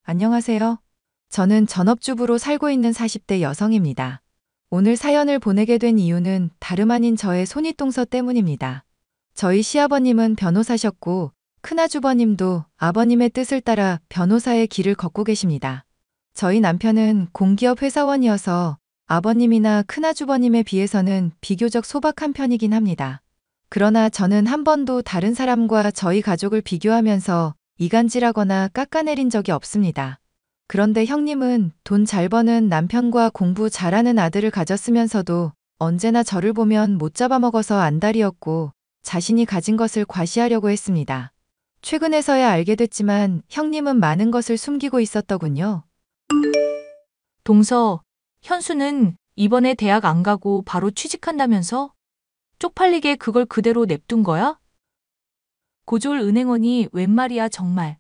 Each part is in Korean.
안녕하세요. 저는 전업주부로 살고 있는 40대 여성입니다. 오늘 사연을 보내게 된 이유는 다름 아닌 저의 손윗동서 때문입니다. 저희 시아버님은 변호사셨고, 큰아주버님도 아버님의 뜻을 따라 변호사의 길을 걷고 계십니다. 저희 남편은 공기업 회사원이어서 아버님이나 큰아주버님에 비해서는 비교적 소박한 편이긴 합니다. 그러나 저는 한 번도 다른 사람과 저희 가족을 비교하면서 이간질하거나 깎아내린 적이 없습니다. 그런데 형님은 돈 잘 버는 남편과 공부 잘하는 아들을 가졌으면서도 언제나 저를 보면 못 잡아먹어서 안달이었고 자신이 가진 것을 과시하려고 했습니다. 최근에서야 알게 됐지만 형님은 많은 것을 숨기고 있었더군요. 동서, 현수는 이번에 대학 안 가고 바로 취직한다면서? 쪽팔리게 그걸 그대로 냅둔 거야? 고졸 은행원이 웬 말이야 정말.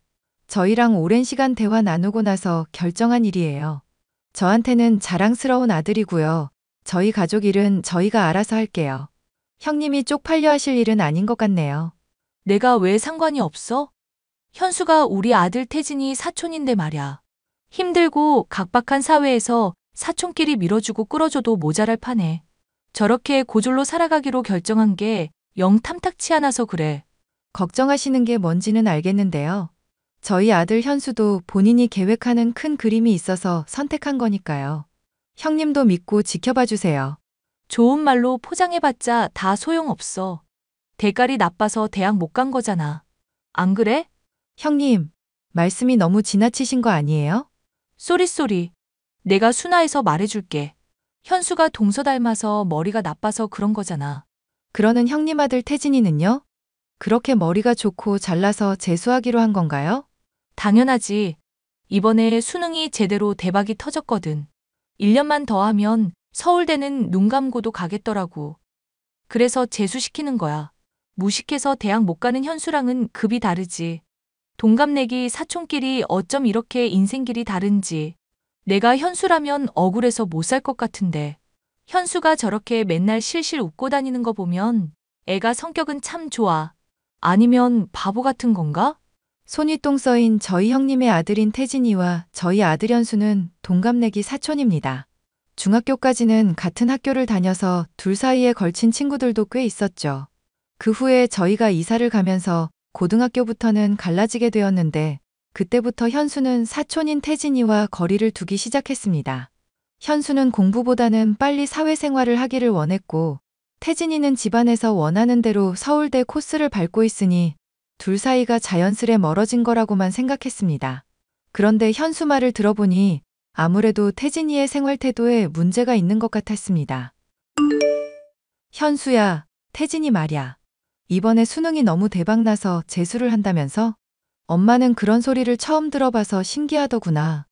저희랑 오랜 시간 대화 나누고 나서 결정한 일이에요. 저한테는 자랑스러운 아들이고요. 저희 가족 일은 저희가 알아서 할게요. 형님이 쪽팔려 하실 일은 아닌 것 같네요. 내가 왜 상관이 없어? 현수가 우리 아들 태진이 사촌인데 말야. 힘들고 각박한 사회에서 사촌끼리 밀어주고 끌어줘도 모자랄 판에. 저렇게 고졸로 살아가기로 결정한 게 영 탐탁치 않아서 그래. 걱정하시는 게 뭔지는 알겠는데요. 저희 아들 현수도 본인이 계획하는 큰 그림이 있어서 선택한 거니까요. 형님도 믿고 지켜봐 주세요. 좋은 말로 포장해봤자 다 소용없어. 대가리 나빠서 대학 못 간 거잖아. 안 그래? 형님, 말씀이 너무 지나치신 거 아니에요? 쏘리. 내가 순화해서 말해줄게. 현수가 동서 닮아서 머리가 나빠서 그런 거잖아. 그러는 형님 아들 태진이는요? 그렇게 머리가 좋고 잘나서 재수하기로 한 건가요? 당연하지. 이번에 수능이 제대로 대박이 터졌거든. 1년만 더 하면 서울대는 눈 감고도 가겠더라고. 그래서 재수시키는 거야. 무식해서 대학 못 가는 현수랑은 급이 다르지. 동갑내기 사촌끼리 어쩜 이렇게 인생길이 다른지. 내가 현수라면 억울해서 못 살 것 같은데. 현수가 저렇게 맨날 실실 웃고 다니는 거 보면 애가 성격은 참 좋아. 아니면 바보 같은 건가? 손윗동서인 저희 형님의 아들인 태진이와 저희 아들 현수는 동갑내기 사촌입니다. 중학교까지는 같은 학교를 다녀서 둘 사이에 걸친 친구들도 꽤 있었죠. 그 후에 저희가 이사를 가면서 고등학교부터는 갈라지게 되었는데 그때부터 현수는 사촌인 태진이와 거리를 두기 시작했습니다. 현수는 공부보다는 빨리 사회생활을 하기를 원했고 태진이는 집안에서 원하는 대로 서울대 코스를 밟고 있으니 둘 사이가 자연스레 멀어진 거라고만 생각했습니다. 그런데 현수 말을 들어보니 아무래도 태진이의 생활 태도에 문제가 있는 것 같았습니다. 현수야, 태진이 말야. 이번에 수능이 너무 대박나서 재수를 한다면서? 엄마는 그런 소리를 처음 들어봐서 신기하더구나.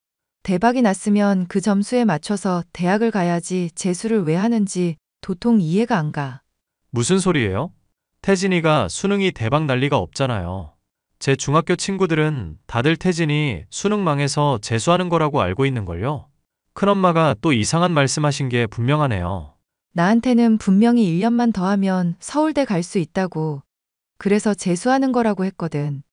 대박이 났으면 그 점수에 맞춰서 대학을 가야지 재수를 왜 하는지 도통 이해가 안 가. 무슨 소리예요? 태진이가 수능이 대박 날 리가 없잖아요. 제 중학교 친구들은 다들 태진이 수능 망해서 재수하는 거라고 알고 있는걸요. 큰엄마가 또 이상한 말씀하신 게 분명하네요. 나한테는 분명히 1년만 더 하면 서울대 갈 수 있다고. 그래서 재수하는 거라고 했거든.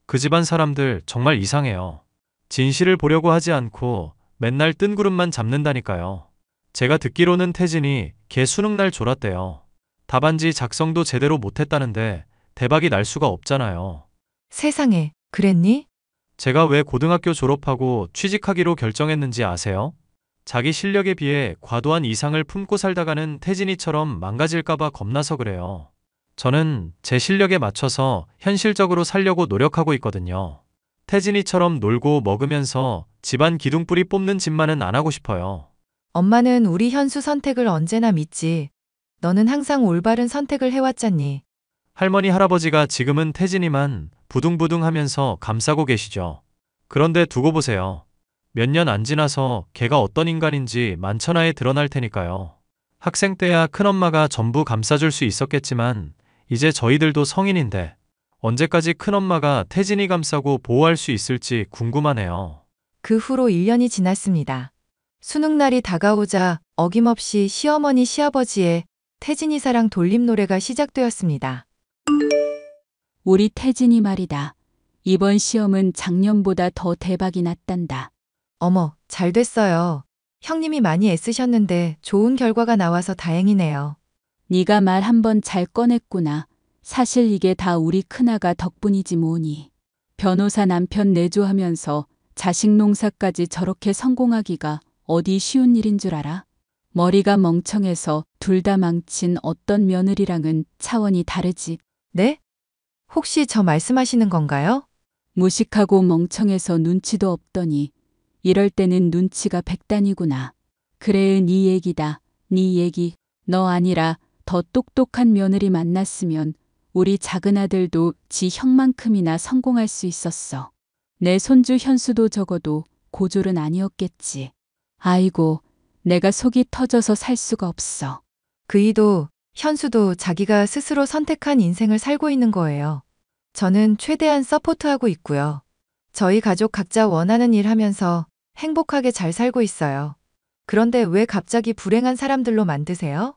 그 집안 사람들 정말 이상해요. 진실을 보려고 하지 않고 맨날 뜬구름만 잡는다니까요. 제가 듣기로는 태진이 걔 수능 날 졸았대요. 답안지 작성도 제대로 못했다는데 대박이 날 수가 없잖아요. 세상에, 그랬니? 제가 왜 고등학교 졸업하고 취직하기로 결정했는지 아세요? 자기 실력에 비해 과도한 이상을 품고 살다가는 태진이처럼 망가질까봐 겁나서 그래요. 저는 제 실력에 맞춰서 현실적으로 살려고 노력하고 있거든요. 태진이처럼 놀고 먹으면서 집안 기둥뿌리 뽑는 짓만은 안 하고 싶어요. 엄마는 우리 현수 선택을 언제나 믿지. 너는 항상 올바른 선택을 해왔잖니. 할머니 할아버지가 지금은 태진이만 부둥부둥 하면서 감싸고 계시죠. 그런데 두고 보세요. 몇 년 안 지나서 걔가 어떤 인간인지 만천하에 드러날 테니까요. 학생 때야 큰엄마가 전부 감싸줄 수 있었겠지만 이제 저희들도 성인인데 언제까지 큰엄마가 태진이 감싸고 보호할 수 있을지 궁금하네요. 그 후로 1년이 지났습니다. 수능날이 다가오자 어김없이 시어머니 시아버지의 태진이 사랑 돌림 노래가 시작되었습니다. 우리 태진이 말이다. 이번 시험은 작년보다 더 대박이 났단다. 어머, 잘 됐어요. 형님이 많이 애쓰셨는데 좋은 결과가 나와서 다행이네요. 네가 말 한번 잘 꺼냈구나. 사실 이게 다 우리 큰아가 덕분이지 뭐니. 변호사 남편 내조하면서 자식 농사까지 저렇게 성공하기가 어디 쉬운 일인 줄 알아? 머리가 멍청해서 둘 다 망친 어떤 며느리랑은 차원이 다르지. 네? 혹시 저 말씀하시는 건가요? 무식하고 멍청해서 눈치도 없더니 이럴 때는 눈치가 백단이구나. 그래, 네 얘기다. 네 얘기. 너 아니라 더 똑똑한 며느리 만났으면 우리 작은 아들도 지 형만큼이나 성공할 수 있었어. 내 손주 현수도 적어도 고졸은 아니었겠지. 아이고, 내가 속이 터져서 살 수가 없어. 그이도, 현수도 자기가 스스로 선택한 인생을 살고 있는 거예요. 저는 최대한 서포트하고 있고요. 저희 가족 각자 원하는 일 하면서 행복하게 잘 살고 있어요. 그런데 왜 갑자기 불행한 사람들로 만드세요?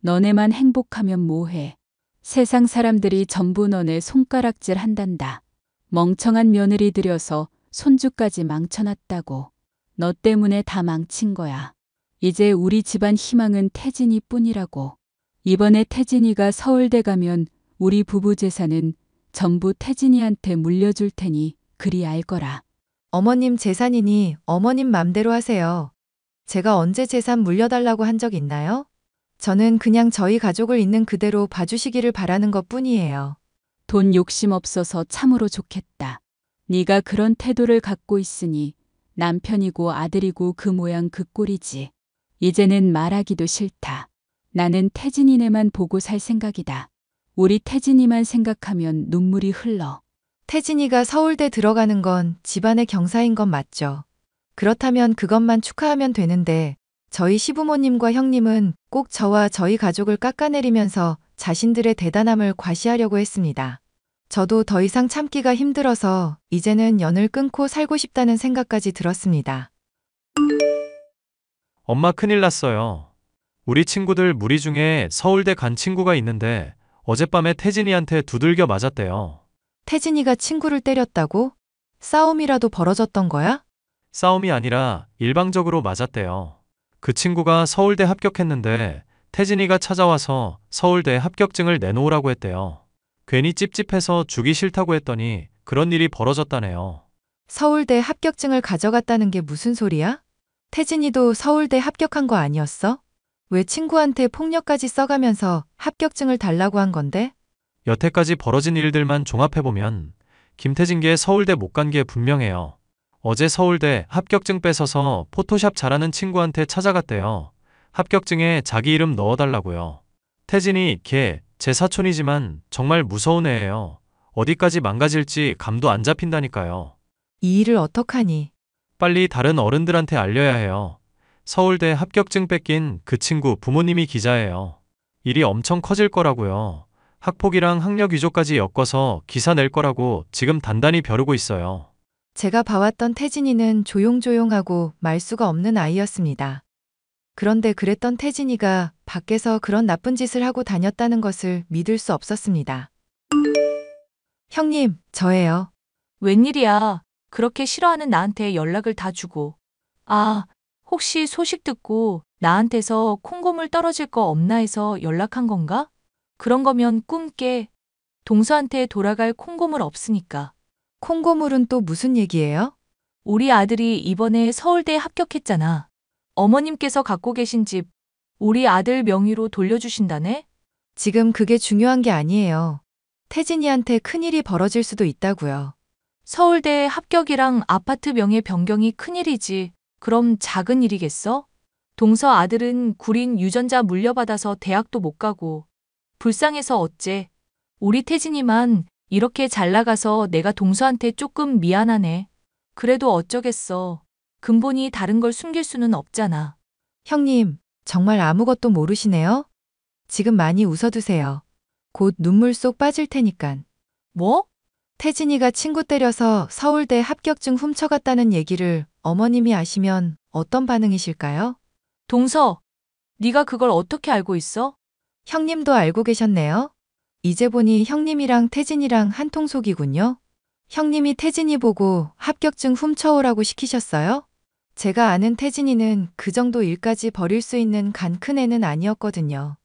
너네만 행복하면 뭐해. 세상 사람들이 전부 너네 손가락질 한단다. 멍청한 며느리 들여서 손주까지 망쳐놨다고. 너 때문에 다 망친 거야. 이제 우리 집안 희망은 태진이 뿐이라고. 이번에 태진이가 서울대 가면 우리 부부 재산은 전부 태진이한테 물려줄 테니 그리 알거라. 어머님 재산이니 어머님 맘대로 하세요. 제가 언제 재산 물려달라고 한 적 있나요? 저는 그냥 저희 가족을 있는 그대로 봐주시기를 바라는 것 뿐이에요. 돈 욕심 없어서 참으로 좋겠다. 네가 그런 태도를 갖고 있으니 남편이고 아들이고 그 모양 그 꼴이지. 이제는 말하기도 싫다. 나는 태진이네만 보고 살 생각이다. 우리 태진이만 생각하면 눈물이 흘러. 태진이가 서울대 들어가는 건 집안의 경사인 건 맞죠. 그렇다면 그것만 축하하면 되는데 저희 시부모님과 형님은 꼭 저와 저희 가족을 깎아내리면서 자신들의 대단함을 과시하려고 했습니다. 저도 더 이상 참기가 힘들어서 이제는 연을 끊고 살고 싶다는 생각까지 들었습니다. 엄마 큰일 났어요. 우리 친구들 무리 중에 서울대 간 친구가 있는데 어젯밤에 태진이한테 두들겨 맞았대요. 태진이가 친구를 때렸다고? 싸움이라도 벌어졌던 거야? 싸움이 아니라 일방적으로 맞았대요. 그 친구가 서울대 합격했는데 태진이가 찾아와서 서울대 합격증을 내놓으라고 했대요. 괜히 찝찝해서 주기 싫다고 했더니 그런 일이 벌어졌다네요. 서울대 합격증을 가져갔다는 게 무슨 소리야? 태진이도 서울대 합격한 거 아니었어? 왜 친구한테 폭력까지 써가면서 합격증을 달라고 한 건데? 여태까지 벌어진 일들만 종합해보면 김태진계 서울대 못 간 게 분명해요. 어제 서울대 합격증 뺏어서 포토샵 잘하는 친구한테 찾아갔대요. 합격증에 자기 이름 넣어달라고요. 태진이 걔 제 사촌이지만 정말 무서운 애예요. 어디까지 망가질지 감도 안 잡힌다니까요. 이 일을 어떡하니? 빨리 다른 어른들한테 알려야 해요. 서울대 합격증 뺏긴 그 친구 부모님이 기자예요. 일이 엄청 커질 거라고요. 학폭이랑 학력 위조까지 엮어서 기사 낼 거라고 지금 단단히 벼르고 있어요. 제가 봐왔던 태진이는 조용조용하고 말수가 없는 아이였습니다. 그런데 그랬던 태진이가 밖에서 그런 나쁜 짓을 하고 다녔다는 것을 믿을 수 없었습니다. 형님, 저예요. 웬일이야. 그렇게 싫어하는 나한테 연락을 다 주고. 아, 혹시 소식 듣고 나한테서 콩고물 떨어질 거 없나 해서 연락한 건가? 그런 거면 꿈 깨. 동서한테 돌아갈 콩고물 없으니까. 콩고물은 또 무슨 얘기예요? 우리 아들이 이번에 서울대에 합격했잖아. 어머님께서 갖고 계신 집 우리 아들 명의로 돌려주신다네? 지금 그게 중요한 게 아니에요. 태진이한테 큰일이 벌어질 수도 있다고요. 서울대 합격이랑 아파트 명의 변경이 큰일이지. 그럼 작은 일이겠어? 동서 아들은 구린 유전자 물려받아서 대학도 못 가고. 불쌍해서 어째. 우리 태진이만 이렇게 잘 나가서 내가 동서한테 조금 미안하네. 그래도 어쩌겠어. 근본이 다른 걸 숨길 수는 없잖아. 형님, 정말 아무것도 모르시네요? 지금 많이 웃어두세요. 곧 눈물 쏙 빠질 테니깐. 뭐? 태진이가 친구 때려서 서울대 합격증 훔쳐갔다는 얘기를 어머님이 아시면 어떤 반응이실까요? 동서, 네가 그걸 어떻게 알고 있어? 형님도 알고 계셨네요. 이제 보니 형님이랑 태진이랑 한통속이군요. 형님이 태진이 보고 합격증 훔쳐오라고 시키셨어요? 제가 아는 태진이는 그 정도 일까지 벌일 수 있는 간 큰 애는 아니었거든요.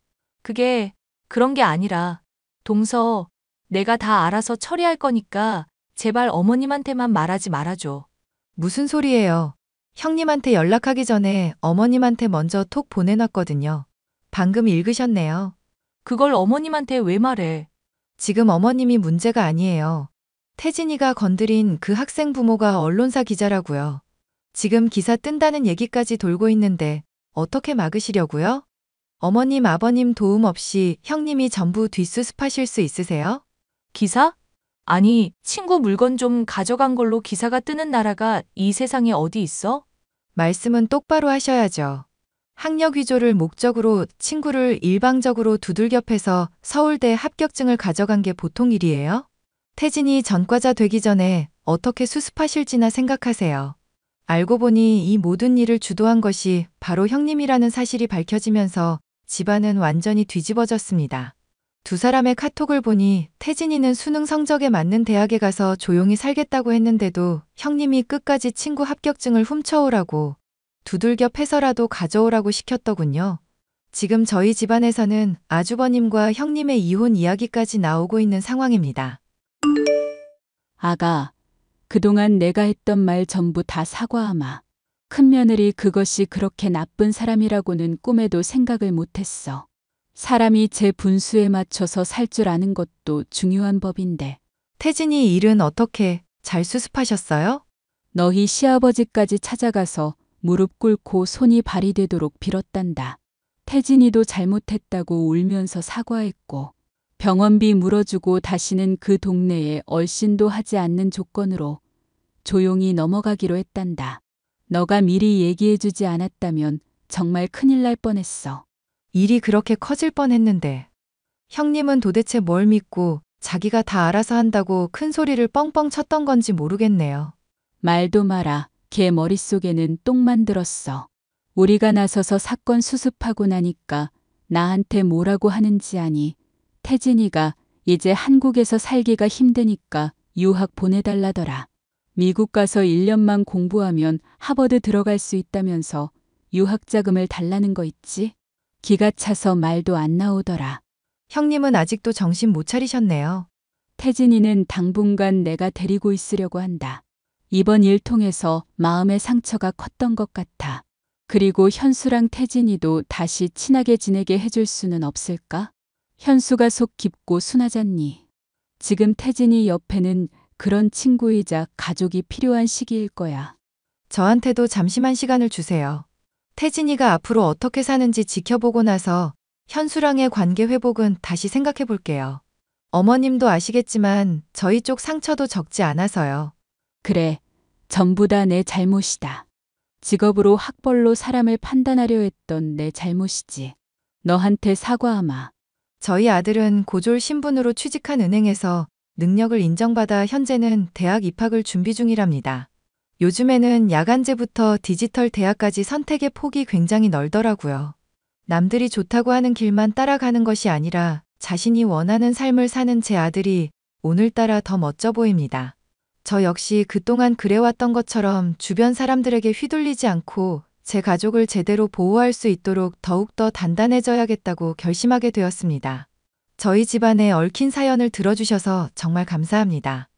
그게 그런 게 아니라 동서 내가 다 알아서 처리할 거니까 제발 어머님한테만 말하지 말아줘. 무슨 소리예요? 형님한테 연락하기 전에 어머님한테 먼저 톡 보내놨거든요. 방금 읽으셨네요. 그걸 어머님한테 왜 말해? 지금 어머님이 문제가 아니에요. 태진이가 건드린 그 학생 부모가 언론사 기자라고요. 지금 기사 뜬다는 얘기까지 돌고 있는데 어떻게 막으시려고요? 어머님, 아버님 도움 없이 형님이 전부 뒷수습하실 수 있으세요? 기사? 아니, 친구 물건 좀 가져간 걸로 기사가 뜨는 나라가 이 세상에 어디 있어? 말씀은 똑바로 하셔야죠. 학력 위조를 목적으로 친구를 일방적으로 두들겨 패서 서울대 합격증을 가져간 게 보통 일이에요? 태진이 전과자 되기 전에 어떻게 수습하실지나 생각하세요. 알고 보니 이 모든 일을 주도한 것이 바로 형님이라는 사실이 밝혀지면서 집안은 완전히 뒤집어졌습니다. 두 사람의 카톡을 보니 태진이는 수능 성적에 맞는 대학에 가서 조용히 살겠다고 했는데도 형님이 끝까지 친구 합격증을 훔쳐오라고 두들겨 패서라도 가져오라고 시켰더군요. 지금 저희 집안에서는 아주버님과 형님의 이혼 이야기까지 나오고 있는 상황입니다. 아가, 그동안 내가 했던 말 전부 다 사과하마. 큰며느리 그것이 그렇게 나쁜 사람이라고는 꿈에도 생각을 못했어. 사람이 제 분수에 맞춰서 살 줄 아는 것도 중요한 법인데. 태진이 일은 어떻게 잘 수습하셨어요? 너희 시아버지까지 찾아가서 무릎 꿇고 손이 발이 되도록 빌었단다. 태진이도 잘못했다고 울면서 사과했고 병원비 물어주고 다시는 그 동네에 얼씬도 하지 않는 조건으로 조용히 넘어가기로 했단다. 너가 미리 얘기해주지 않았다면 정말 큰일 날 뻔했어. 일이 그렇게 커질 뻔했는데 형님은 도대체 뭘 믿고 자기가 다 알아서 한다고 큰 소리를 뻥뻥 쳤던 건지 모르겠네요. 말도 마라. 걔 머릿속에는 똥만 들었어. 우리가 나서서 사건 수습하고 나니까 나한테 뭐라고 하는지 아니. 태진이가 이제 한국에서 살기가 힘드니까 유학 보내달라더라. 미국 가서 1년만 공부하면 하버드 들어갈 수 있다면서 유학 자금을 달라는 거 있지? 기가 차서 말도 안 나오더라. 형님은 아직도 정신 못 차리셨네요. 태진이는 당분간 내가 데리고 있으려고 한다. 이번 일 통해서 마음의 상처가 컸던 것 같아. 그리고 현수랑 태진이도 다시 친하게 지내게 해줄 수는 없을까? 현수가 속 깊고 순하잖니. 지금 태진이 옆에는 그런 친구이자 가족이 필요한 시기일 거야. 저한테도 잠시만 시간을 주세요. 태진이가 앞으로 어떻게 사는지 지켜보고 나서 현수랑의 관계 회복은 다시 생각해 볼게요. 어머님도 아시겠지만 저희 쪽 상처도 적지 않아서요. 그래, 전부 다 내 잘못이다. 직업으로 학벌로 사람을 판단하려 했던 내 잘못이지. 너한테 사과하마. 저희 아들은 고졸 신분으로 취직한 은행에서 능력을 인정받아 현재는 대학 입학을 준비 중이랍니다. 요즘에는 야간제부터 디지털 대학까지 선택의 폭이 굉장히 넓더라고요. 남들이 좋다고 하는 길만 따라가는 것이 아니라 자신이 원하는 삶을 사는 제 아들이 오늘따라 더 멋져 보입니다. 저 역시 그동안 그래왔던 것처럼 주변 사람들에게 휘둘리지 않고 제 가족을 제대로 보호할 수 있도록 더욱더 단단해져야겠다고 결심하게 되었습니다. 저희 집안의 얽힌 사연을 들어주셔서 정말 감사합니다.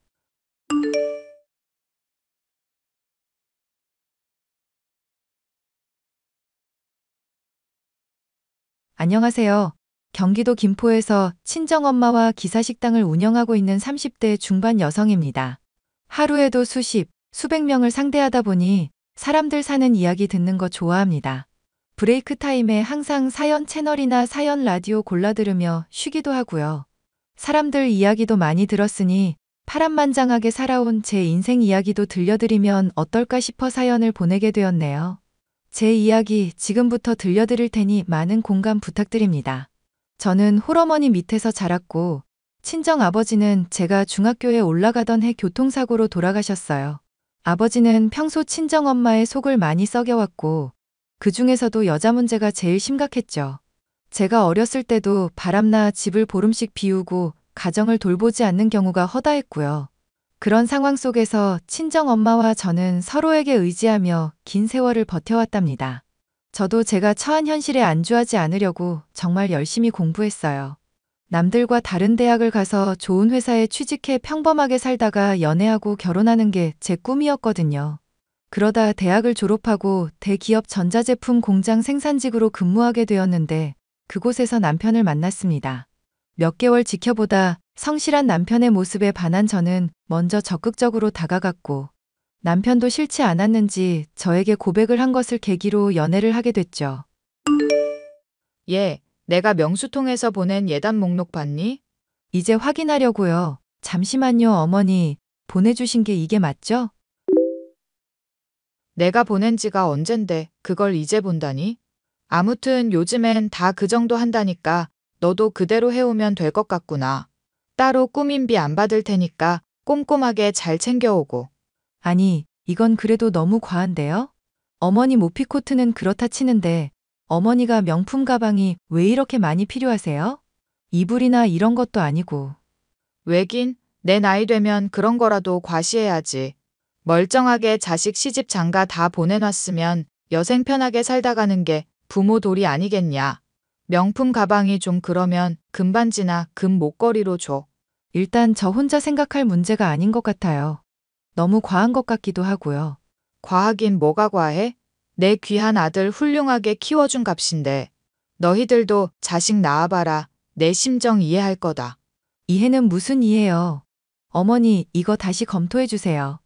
안녕하세요. 경기도 김포에서 친정엄마와 기사식당을 운영하고 있는 30대 중반 여성입니다. 하루에도 수십, 수백 명을 상대하다 보니 사람들 사는 이야기 듣는 거 좋아합니다. 브레이크 타임에 항상 사연 채널이나 사연 라디오 골라 들으며 쉬기도 하고요. 사람들 이야기도 많이 들었으니 파란만장하게 살아온 제 인생 이야기도 들려드리면 어떨까 싶어 사연을 보내게 되었네요. 제 이야기 지금부터 들려드릴 테니 많은 공감 부탁드립니다. 저는 홀어머니 밑에서 자랐고 친정 아버지는 제가 중학교에 올라가던 해 교통사고로 돌아가셨어요. 아버지는 평소 친정 엄마의 속을 많이 썩여왔고 그 중에서도 여자 문제가 제일 심각했죠. 제가 어렸을 때도 바람나 집을 보름씩 비우고 가정을 돌보지 않는 경우가 허다했고요. 그런 상황 속에서 친정 엄마와 저는 서로에게 의지하며 긴 세월을 버텨왔답니다. 저도 제가 처한 현실에 안주하지 않으려고 정말 열심히 공부했어요. 남들과 다른 대학을 가서 좋은 회사에 취직해 평범하게 살다가 연애하고 결혼하는 게 제 꿈이었거든요. 그러다 대학을 졸업하고 대기업 전자제품 공장 생산직으로 근무하게 되었는데 그곳에서 남편을 만났습니다. 몇 개월 지켜보다 성실한 남편의 모습에 반한 저는 먼저 적극적으로 다가갔고 남편도 싫지 않았는지 저에게 고백을 한 것을 계기로 연애를 하게 됐죠. 얘, 내가 명수통에서 보낸 예단 목록 봤니? 이제 확인하려고요. 잠시만요, 어머니. 보내주신 게 이게 맞죠? 내가 보낸 지가 언젠데 그걸 이제 본다니? 아무튼 요즘엔 다 그 정도 한다니까 너도 그대로 해오면 될 것 같구나. 따로 꾸민비 안 받을 테니까 꼼꼼하게 잘 챙겨오고. 아니, 이건 그래도 너무 과한데요? 어머니 모피코트는 그렇다 치는데 어머니가 명품 가방이 왜 이렇게 많이 필요하세요? 이불이나 이런 것도 아니고. 왜긴 내 나이 되면 그런 거라도 과시해야지. 멀쩡하게 자식 시집 장가 다 보내놨으면 여생 편하게 살다 가는 게 부모 도리 아니겠냐. 명품 가방이 좀 그러면 금반지나 금 목걸이로 줘. 일단 저 혼자 생각할 문제가 아닌 것 같아요. 너무 과한 것 같기도 하고요. 과하긴 뭐가 과해? 내 귀한 아들 훌륭하게 키워준 값인데. 너희들도 자식 낳아봐라. 내 심정 이해할 거다. 이해는 무슨 이해요? 어머니, 이거 다시 검토해 주세요.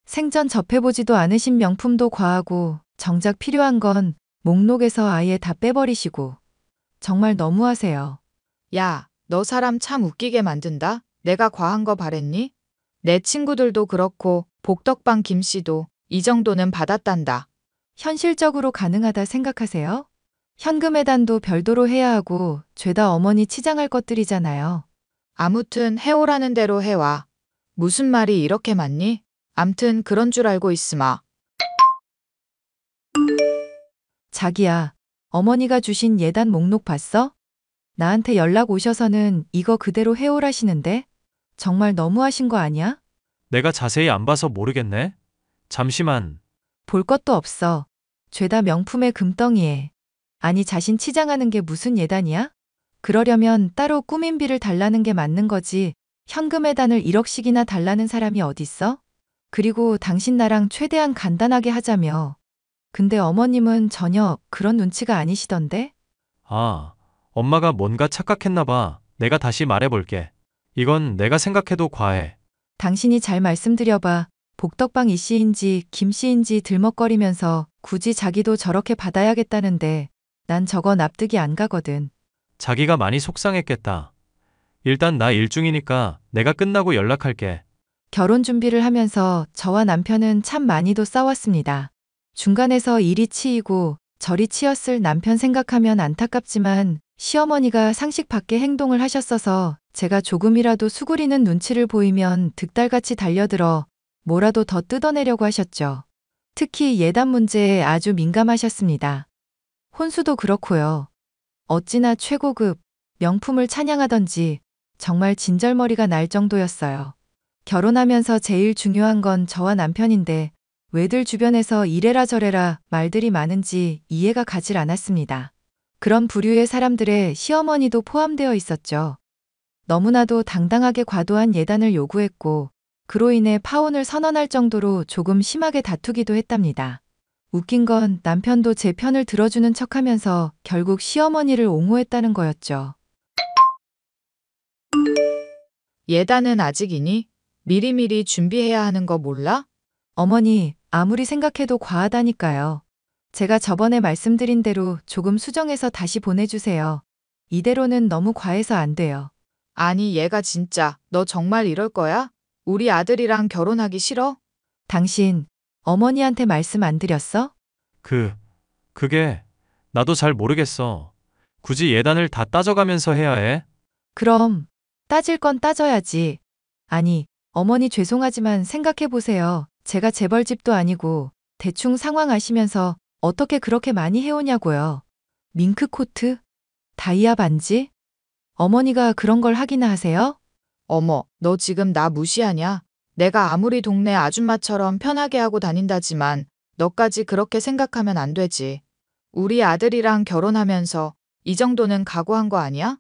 생전 접해보지도 않으신 명품도 과하고 정작 필요한 건 목록에서 아예 다 빼버리시고. 정말 너무하세요. 야, 너 사람 참 웃기게 만든다. 내가 과한 거 바랬니? 내 친구들도 그렇고 복덕방 김씨도 이 정도는 받았단다. 현실적으로 가능하다 생각하세요? 현금 해단도 별도로 해야 하고 죄다 어머니 치장할 것들이잖아요. 아무튼 해오라는 대로 해와. 무슨 말이 이렇게 많니? 암튼 그런 줄 알고 있으마. 자기야, 어머니가 주신 예단 목록 봤어? 나한테 연락 오셔서는 이거 그대로 해오라시는데? 정말 너무하신 거 아니야? 내가 자세히 안 봐서 모르겠네. 잠시만. 볼 것도 없어. 죄다 명품의 금덩이에. 아니 자신 치장하는 게 무슨 예단이야? 그러려면 따로 꾸민비를 달라는 게 맞는 거지. 현금 예단을 1억씩이나 달라는 사람이 어딨어? 그리고 당신 나랑 최대한 간단하게 하자며. 근데 어머님은 전혀 그런 눈치가 아니시던데? 아, 엄마가 뭔가 착각했나 봐. 내가 다시 말해볼게. 이건 내가 생각해도 과해. 당신이 잘 말씀드려봐. 복덕방 이씨인지 김씨인지 들먹거리면서 굳이 자기도 저렇게 받아야겠다는데 난 저거 납득이 안 가거든. 자기가 많이 속상했겠다. 일단 나 일 중이니까 내가 끝나고 연락할게. 결혼 준비를 하면서 저와 남편은 참 많이도 싸웠습니다. 중간에서 이리 치이고 저리 치였을 남편 생각하면 안타깝지만 시어머니가 상식 밖의 행동을 하셨어서 제가 조금이라도 수구리는 눈치를 보이면 득달같이 달려들어 뭐라도 더 뜯어내려고 하셨죠. 특히 예단 문제에 아주 민감하셨습니다. 혼수도 그렇고요. 어찌나 최고급 명품을 찬양하던지 정말 진절머리가 날 정도였어요. 결혼하면서 제일 중요한 건 저와 남편인데 왜들 주변에서 이래라 저래라 말들이 많은지 이해가 가질 않았습니다. 그런 부류의 사람들의 시어머니도 포함되어 있었죠. 너무나도 당당하게 과도한 예단을 요구했고 그로 인해 파혼을 선언할 정도로 조금 심하게 다투기도 했답니다. 웃긴 건 남편도 제 편을 들어주는 척하면서 결국 시어머니를 옹호했다는 거였죠. 예단은 아직이니? 미리미리 준비해야 하는 거 몰라? 어머니, 아무리 생각해도 과하다니까요. 제가 저번에 말씀드린 대로 조금 수정해서 다시 보내주세요. 이대로는 너무 과해서 안 돼요. 아니 얘가 진짜 너 정말 이럴 거야? 우리 아들이랑 결혼하기 싫어? 당신, 어머니한테 말씀 안 드렸어? 그게 나도 잘 모르겠어. 굳이 예단을 다 따져가면서 해야 해? 그럼 따질 건 따져야지. 아니, 어머니 죄송하지만 생각해보세요. 제가 재벌집도 아니고 대충 상황 아시면서 어떻게 그렇게 많이 해오냐고요. 밍크 코트? 다이아 반지? 어머니가 그런 걸 하기나 하세요? 어머, 너 지금 나 무시하냐? 내가 아무리 동네 아줌마처럼 편하게 하고 다닌다지만 너까지 그렇게 생각하면 안 되지. 우리 아들이랑 결혼하면서 이 정도는 각오한 거 아니야?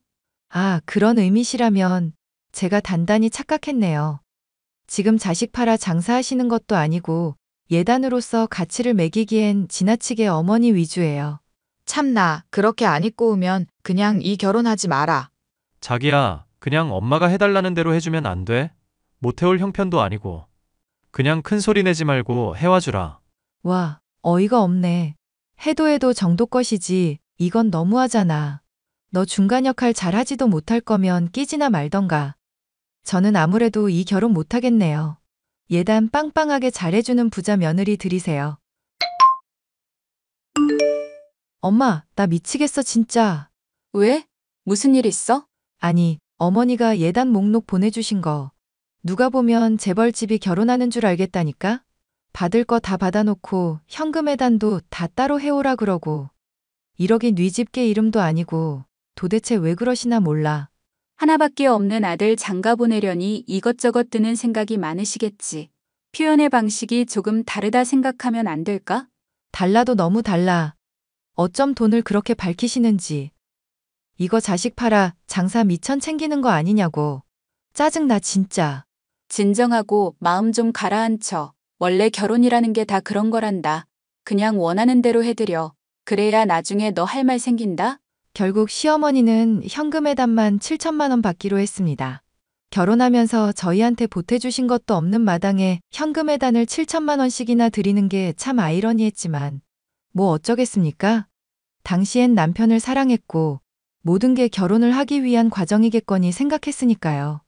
아, 그런 의미시라면 제가 단단히 착각했네요. 지금 자식 팔아 장사하시는 것도 아니고 예단으로서 가치를 매기기엔 지나치게 어머니 위주예요. 참나, 그렇게 안 입고 오면 그냥 이 결혼하지 마라. 자기야, 그냥 엄마가 해달라는 대로 해주면 안 돼? 못 해올 형편도 아니고. 그냥 큰 소리 내지 말고 해와주라. 와, 어이가 없네. 해도 해도 정도 것이지. 이건 너무하잖아. 너 중간 역할 잘하지도 못할 거면 끼지나 말던가. 저는 아무래도 이 결혼 못하겠네요. 예단 빵빵하게 잘해주는 부자 며느리 들이세요. 엄마, 나 미치겠어 진짜. 왜? 무슨 일 있어? 아니, 어머니가 예단 목록 보내주신 거. 누가 보면 재벌집이 결혼하는 줄 알겠다니까? 받을 거 다 받아놓고 현금 예단도 다 따로 해오라 그러고. 1억이 네 집게 이름도 아니고 도대체 왜 그러시나 몰라. 하나밖에 없는 아들 장가 보내려니 이것저것 드는 생각이 많으시겠지. 표현의 방식이 조금 다르다 생각하면 안 될까? 달라도 너무 달라. 어쩜 돈을 그렇게 밝히시는지. 이거 자식 팔아 장사 미천 챙기는 거 아니냐고. 짜증나 진짜. 진정하고 마음 좀 가라앉혀. 원래 결혼이라는 게 다 그런 거란다. 그냥 원하는 대로 해드려. 그래야 나중에 너 할 말 생긴다? 결국 시어머니는 현금 예단만 7천만 원 받기로 했습니다. 결혼하면서 저희한테 보태주신 것도 없는 마당에 현금 예단을 7천만 원씩이나 드리는 게 참 아이러니했지만 뭐 어쩌겠습니까? 당시엔 남편을 사랑했고 모든 게 결혼을 하기 위한 과정이겠거니 생각했으니까요.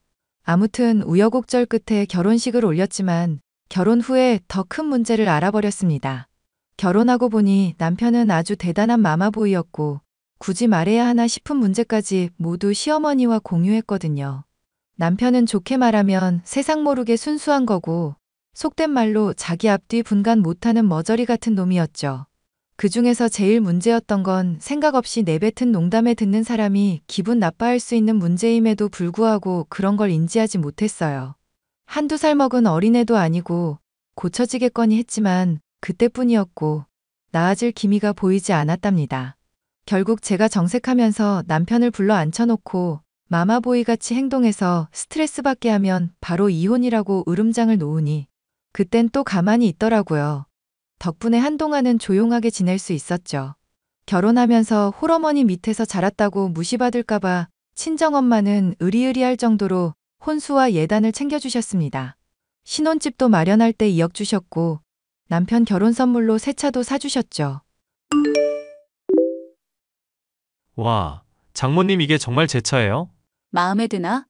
아무튼 우여곡절 끝에 결혼식을 올렸지만 결혼 후에 더 큰 문제를 알아버렸습니다. 결혼하고 보니 남편은 아주 대단한 마마보이였고 굳이 말해야 하나 싶은 문제까지 모두 시어머니와 공유했거든요. 남편은 좋게 말하면 세상 모르게 순수한 거고 속된 말로 자기 앞뒤 분간 못하는 머저리 같은 놈이었죠. 그 중에서 제일 문제였던 건 생각 없이 내뱉은 농담에 듣는 사람이 기분 나빠할 수 있는 문제임에도 불구하고 그런 걸 인지하지 못했어요. 한두 살 먹은 어린애도 아니고 고쳐지겠거니 했지만 그때뿐이었고 나아질 기미가 보이지 않았답니다. 결국 제가 정색하면서 남편을 불러 앉혀놓고 마마보이 같이 행동해서 스트레스 받게 하면 바로 이혼이라고 으름장을 놓으니 그땐 또 가만히 있더라고요. 덕분에 한동안은 조용하게 지낼 수 있었죠. 결혼하면서 홀어머니 밑에서 자랐다고 무시받을까봐 친정엄마는 의리의리할 정도로 혼수와 예단을 챙겨주셨습니다. 신혼집도 마련할 때 2억 주셨고 남편 결혼 선물로 새 차도 사주셨죠. 와, 장모님 이게 정말 제 차예요? 마음에 드나?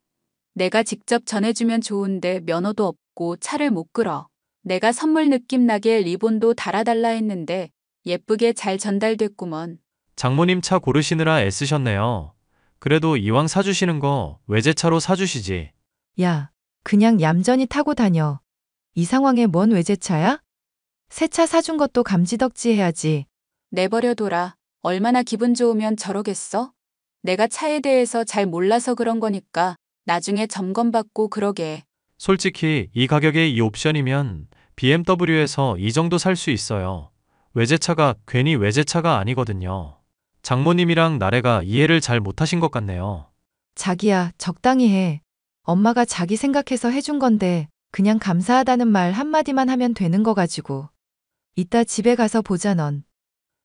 내가 직접 전해주면 좋은데 면허도 없고 차를 못 끌어. 내가 선물 느낌 나게 리본도 달아달라 했는데 예쁘게 잘 전달됐구먼. 장모님 차 고르시느라 애쓰셨네요. 그래도 이왕 사주시는 거 외제차로 사주시지. 야, 그냥 얌전히 타고 다녀. 이 상황에 뭔 외제차야? 새 차 사준 것도 감지덕지 해야지. 내버려둬라. 얼마나 기분 좋으면 저러겠어? 내가 차에 대해서 잘 몰라서 그런 거니까 나중에 점검받고 그러게. 솔직히 이 가격에 이 옵션이면 BMW에서 이 정도 살 수 있어요. 외제차가 괜히 외제차가 아니거든요. 장모님이랑 나래가 이해를 잘 못하신 것 같네요. 자기야, 적당히 해. 엄마가 자기 생각해서 해준 건데 그냥 감사하다는 말 한마디만 하면 되는 거 가지고. 이따 집에 가서 보자 넌.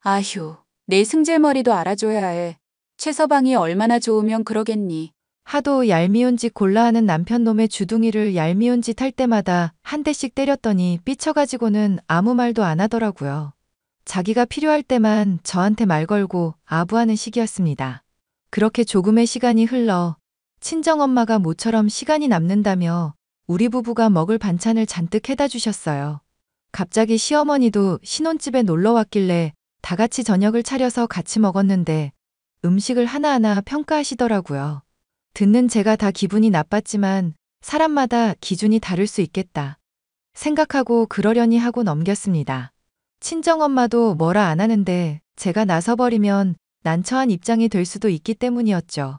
아휴, 내 승질머리도 알아줘야 해. 최서방이 얼마나 좋으면 그러겠니. 하도 얄미운 짓 골라 하는 남편 놈의 주둥이를 얄미운 짓 할 때마다 한 대씩 때렸더니 삐쳐가지고는 아무 말도 안 하더라고요. 자기가 필요할 때만 저한테 말 걸고 아부하는 시기였습니다. 그렇게 조금의 시간이 흘러 친정엄마가 모처럼 시간이 남는다며 우리 부부가 먹을 반찬을 잔뜩 해다 주셨어요. 갑자기 시어머니도 신혼집에 놀러 왔길래 다 같이 저녁을 차려서 같이 먹었는데 음식을 하나하나 평가하시더라고요. 듣는 제가 다 기분이 나빴지만 사람마다 기준이 다를 수 있겠다 생각하고 그러려니 하고 넘겼습니다. 친정엄마도 뭐라 안 하는데 제가 나서버리면 난처한 입장이 될 수도 있기 때문이었죠.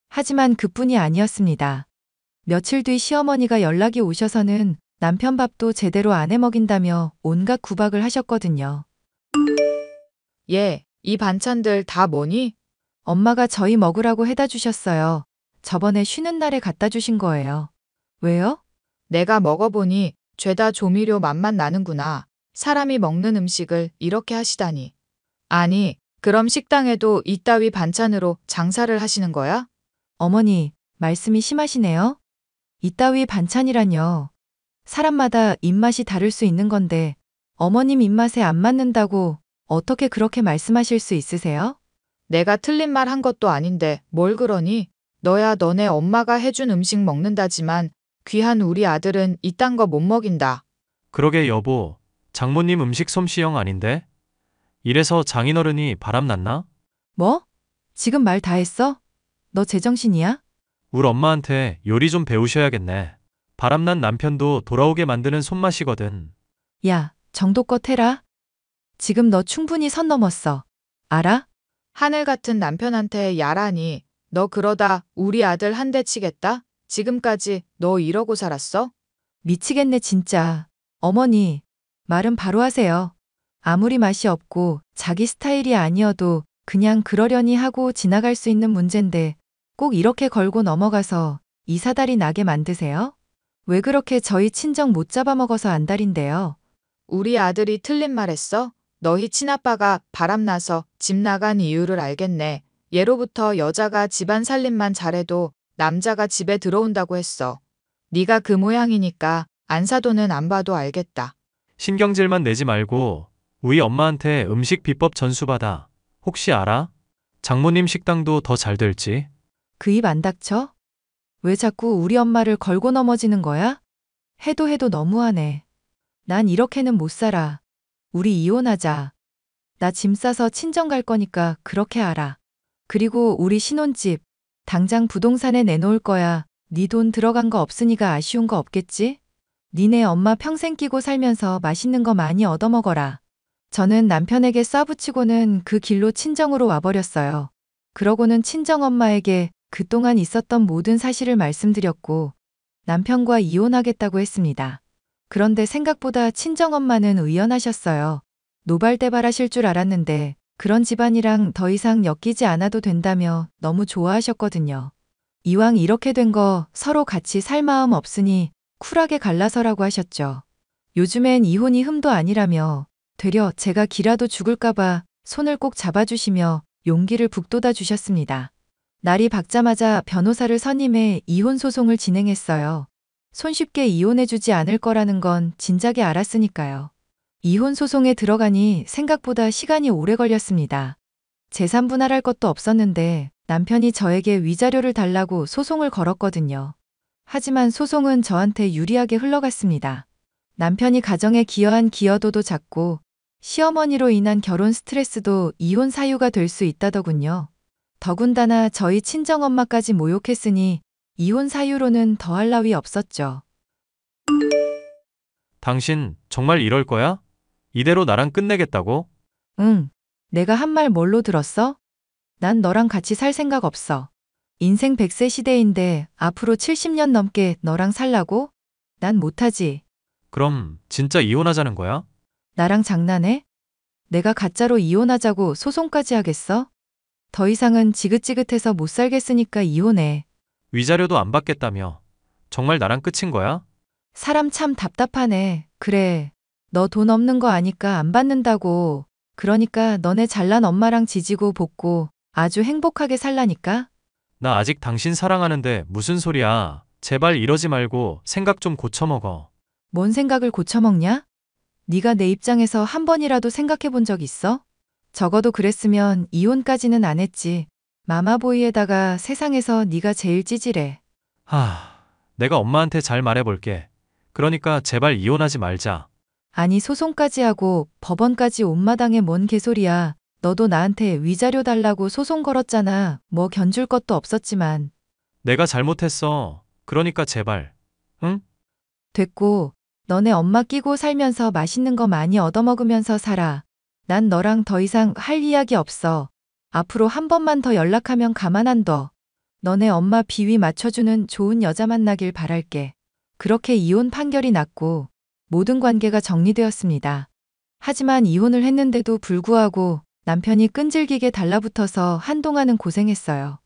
하지만 그뿐이 아니었습니다. 며칠 뒤 시어머니가 연락이 오셔서는 남편 밥도 제대로 안 해 먹인다며 온갖 구박을 하셨거든요. 얘, 이 반찬들 다 뭐니? 엄마가 저희 먹으라고 해다 주셨어요. 저번에 쉬는 날에 갖다 주신 거예요. 왜요? 내가 먹어보니 죄다 조미료 맛만 나는구나. 사람이 먹는 음식을 이렇게 하시다니. 아니, 그럼 식당에도 이따위 반찬으로 장사를 하시는 거야? 어머니, 말씀이 심하시네요. 이따위 반찬이란요. 사람마다 입맛이 다를 수 있는 건데 어머님 입맛에 안 맞는다고 어떻게 그렇게 말씀하실 수 있으세요? 내가 틀린 말 한 것도 아닌데 뭘 그러니? 너야 너네 엄마가 해준 음식 먹는다지만 귀한 우리 아들은 이딴 거 못 먹인다. 그러게 여보, 장모님 음식 솜씨형 아닌데? 이래서 장인어른이 바람났나? 뭐? 지금 말 다 했어? 너 제정신이야? 울 엄마한테 요리 좀 배우셔야겠네. 바람난 남편도 돌아오게 만드는 손맛이거든. 야, 정도껏 해라. 지금 너 충분히 선 넘었어. 알아? 하늘 같은 남편한테 야라니. 너 그러다 우리 아들 한 대 치겠다? 지금까지 너 이러고 살았어? 미치겠네 진짜. 어머니, 말은 바로 하세요. 아무리 맛이 없고 자기 스타일이 아니어도 그냥 그러려니 하고 지나갈 수 있는 문제인데 꼭 이렇게 걸고 넘어가서 이사달이 나게 만드세요? 왜 그렇게 저희 친정 못 잡아먹어서 안달인데요? 우리 아들이 틀린 말 했어? 너희 친아빠가 바람나서 집 나간 이유를 알겠네. 예로부터 여자가 집안 살림만 잘해도 남자가 집에 들어온다고 했어. 네가 그 모양이니까 안사도는 안 봐도 알겠다. 신경질만 내지 말고 우리 엄마한테 음식 비법 전수받아. 혹시 알아? 장모님 식당도 더 잘 될지. 그 입 안 닥쳐? 왜 자꾸 우리 엄마를 걸고 넘어지는 거야? 해도 너무하네. 난 이렇게는 못 살아. 우리 이혼하자. 나 짐 싸서 친정 갈 거니까 그렇게 알아. 그리고 우리 신혼집 당장 부동산에 내놓을 거야. 네 돈 들어간 거 없으니까 아쉬운 거 없겠지? 니네 엄마 평생 끼고 살면서 맛있는 거 많이 얻어먹어라. 저는 남편에게 쏴붙이고는 그 길로 친정으로 와버렸어요. 그러고는 친정엄마에게 그동안 있었던 모든 사실을 말씀드렸고 남편과 이혼하겠다고 했습니다. 그런데 생각보다 친정엄마는 의연하셨어요. 노발대발하실 줄 알았는데 그런 집안이랑 더 이상 엮이지 않아도 된다며 너무 좋아하셨거든요. 이왕 이렇게 된 거 서로 같이 살 마음 없으니 쿨하게 갈라서라고 하셨죠. 요즘엔 이혼이 흠도 아니라며 되려 제가 기라도 죽을까봐 손을 꼭 잡아주시며 용기를 북돋아 주셨습니다. 날이 밝자마자 변호사를 선임해 이혼 소송을 진행했어요. 손쉽게 이혼해주지 않을 거라는 건 진작에 알았으니까요. 이혼 소송에 들어가니 생각보다 시간이 오래 걸렸습니다. 재산 분할할 것도 없었는데 남편이 저에게 위자료를 달라고 소송을 걸었거든요. 하지만 소송은 저한테 유리하게 흘러갔습니다. 남편이 가정에 기여한 기여도도 작고 시어머니로 인한 결혼 스트레스도 이혼 사유가 될 수 있다더군요. 더군다나 저희 친정엄마까지 모욕했으니 이혼 사유로는 더할 나위 없었죠. 당신 정말 이럴 거야? 이대로 나랑 끝내겠다고? 응, 내가 한 말 뭘로 들었어? 난 너랑 같이 살 생각 없어. 인생 100세 시대인데 앞으로 70년 넘게 너랑 살라고? 난 못하지. 그럼 진짜 이혼하자는 거야? 나랑 장난해? 내가 가짜로 이혼하자고 소송까지 하겠어? 더 이상은 지긋지긋해서 못 살겠으니까 이혼해. 위자료도 안 받겠다며. 정말 나랑 끝인 거야? 사람 참 답답하네. 그래. 너 돈 없는 거 아니까 안 받는다고. 그러니까 너네 잘난 엄마랑 지지고 볶고 아주 행복하게 살라니까? 나 아직 당신 사랑하는데 무슨 소리야. 제발 이러지 말고 생각 좀 고쳐먹어. 뭔 생각을 고쳐먹냐? 네가 내 입장에서 한 번이라도 생각해 본 적 있어? 적어도 그랬으면 이혼까지는 안 했지. 마마보이에다가 세상에서 네가 제일 찌질해. 내가 엄마한테 잘 말해볼게. 그러니까 제발 이혼하지 말자. 아니 소송까지 하고 법원까지 온마당에 뭔 개소리야. 너도 나한테 위자료 달라고 소송 걸었잖아. 뭐 견줄 것도 없었지만. 내가 잘못했어. 그러니까 제발. 응? 됐고 너네 엄마 끼고 살면서 맛있는 거 많이 얻어먹으면서 살아. 난 너랑 더 이상 할 이야기 없어. 앞으로 한 번만 더 연락하면 가만 안 둬. 너네 엄마 비위 맞춰주는 좋은 여자 만나길 바랄게. 그렇게 이혼 판결이 났고 모든 관계가 정리되었습니다. 하지만 이혼을 했는데도 불구하고 남편이 끈질기게 달라붙어서 한동안은 고생했어요.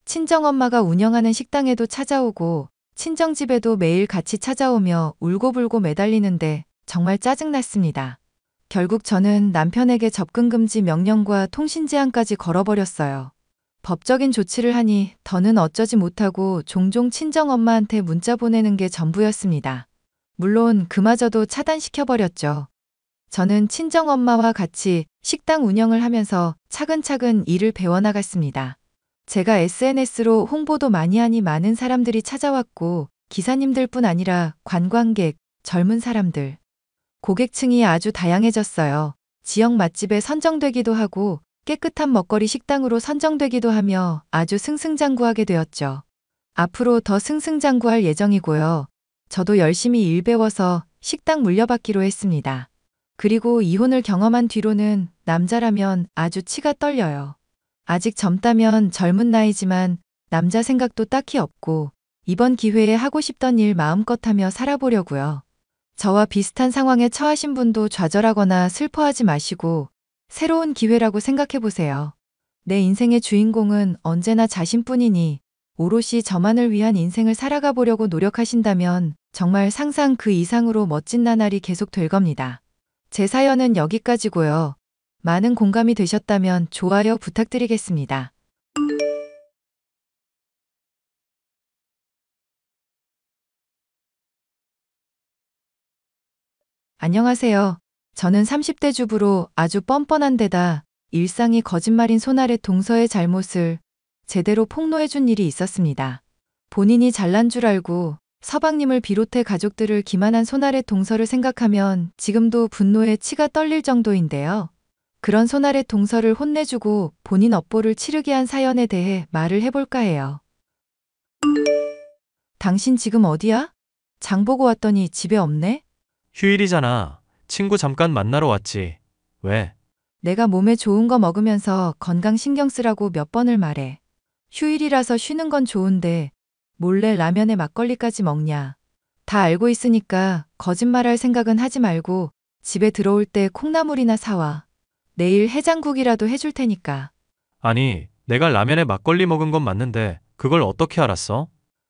친정엄마가 운영하는 식당에도 찾아오고 친정집에도 매일 같이 찾아오며 울고불고 매달리는데 정말 짜증났습니다. 결국 저는 남편에게 접근금지 명령과 통신 제한까지 걸어버렸어요. 법적인 조치를 하니 더는 어쩌지 못하고 종종 친정엄마한테 문자 보내는 게 전부였습니다. 물론 그마저도 차단시켜버렸죠. 저는 친정엄마와 같이 식당 운영을 하면서 차근차근 일을 배워나갔습니다. 제가 SNS로 홍보도 많이 하니 많은 사람들이 찾아왔고 기사님들뿐 아니라 관광객, 젊은 사람들, 고객층이 아주 다양해졌어요. 지역 맛집에 선정되기도 하고 깨끗한 먹거리 식당으로 선정되기도 하며 아주 승승장구하게 되었죠. 앞으로 더 승승장구할 예정이고요. 저도 열심히 일 배워서 식당 물려받기로 했습니다. 그리고 이혼을 경험한 뒤로는 남자라면 아주 치가 떨려요. 아직 젊다면 젊은 나이지만 남자 생각도 딱히 없고 이번 기회에 하고 싶던 일 마음껏 하며 살아보려고요. 저와 비슷한 상황에 처하신 분도 좌절하거나 슬퍼하지 마시고 새로운 기회라고 생각해 보세요. 내 인생의 주인공은 언제나 자신뿐이니 오롯이 저만을 위한 인생을 살아가 보려고 노력하신다면 정말 상상 그 이상으로 멋진 나날이 계속 될 겁니다. 제 사연은 여기까지고요. 많은 공감이 되셨다면 좋아요 부탁드리겠습니다. 안녕하세요. 저는 30대 주부로 아주 뻔뻔한 데다 일상이 거짓말인 손아래 동서의 잘못을 제대로 폭로해준 일이 있었습니다. 본인이 잘난 줄 알고 서방님을 비롯해 가족들을 기만한 손아래 동서를 생각하면 지금도 분노에 치가 떨릴 정도인데요. 그런 손아래 동서를 혼내주고 본인 업보를 치르게 한 사연에 대해 말을 해볼까 해요. 당신 지금 어디야? 장 보고 왔더니 집에 없네? 휴일이잖아. 친구 잠깐 만나러 왔지. 왜? 내가 몸에 좋은 거 먹으면서 건강 신경 쓰라고 몇 번을 말해. 휴일이라서 쉬는 건 좋은데 몰래 라면에 막걸리까지 먹냐. 다 알고 있으니까 거짓말할 생각은 하지 말고 집에 들어올 때 콩나물이나 사와. 내일 해장국이라도 해줄 테니까. 아니, 내가 라면에 막걸리 먹은 건 맞는데 그걸 어떻게 알았어?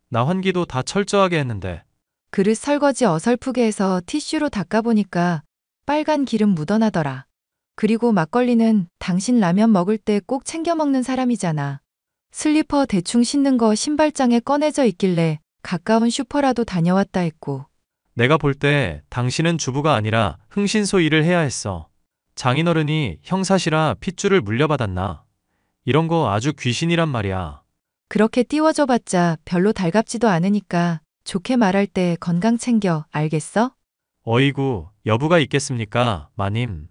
나 환기도 다 철저하게 했는데. 그릇 설거지 어설프게 해서 티슈로 닦아보니까 빨간 기름 묻어나더라. 그리고 막걸리는 당신 라면 먹을 때 꼭 챙겨 먹는 사람이잖아. 슬리퍼 대충 신는 거 신발장에 꺼내져 있길래 가까운 슈퍼라도 다녀왔다 했고. 내가 볼 때 당신은 주부가 아니라 흥신소 일을 해야 했어. 장인어른이 형사시라 핏줄을 물려받았나? 이런 거 아주 귀신이란 말이야. 그렇게 띄워줘봤자 별로 달갑지도 않으니까 좋게 말할 때 건강 챙겨, 알겠어? 어이구, 여부가 있겠습니까, 마님.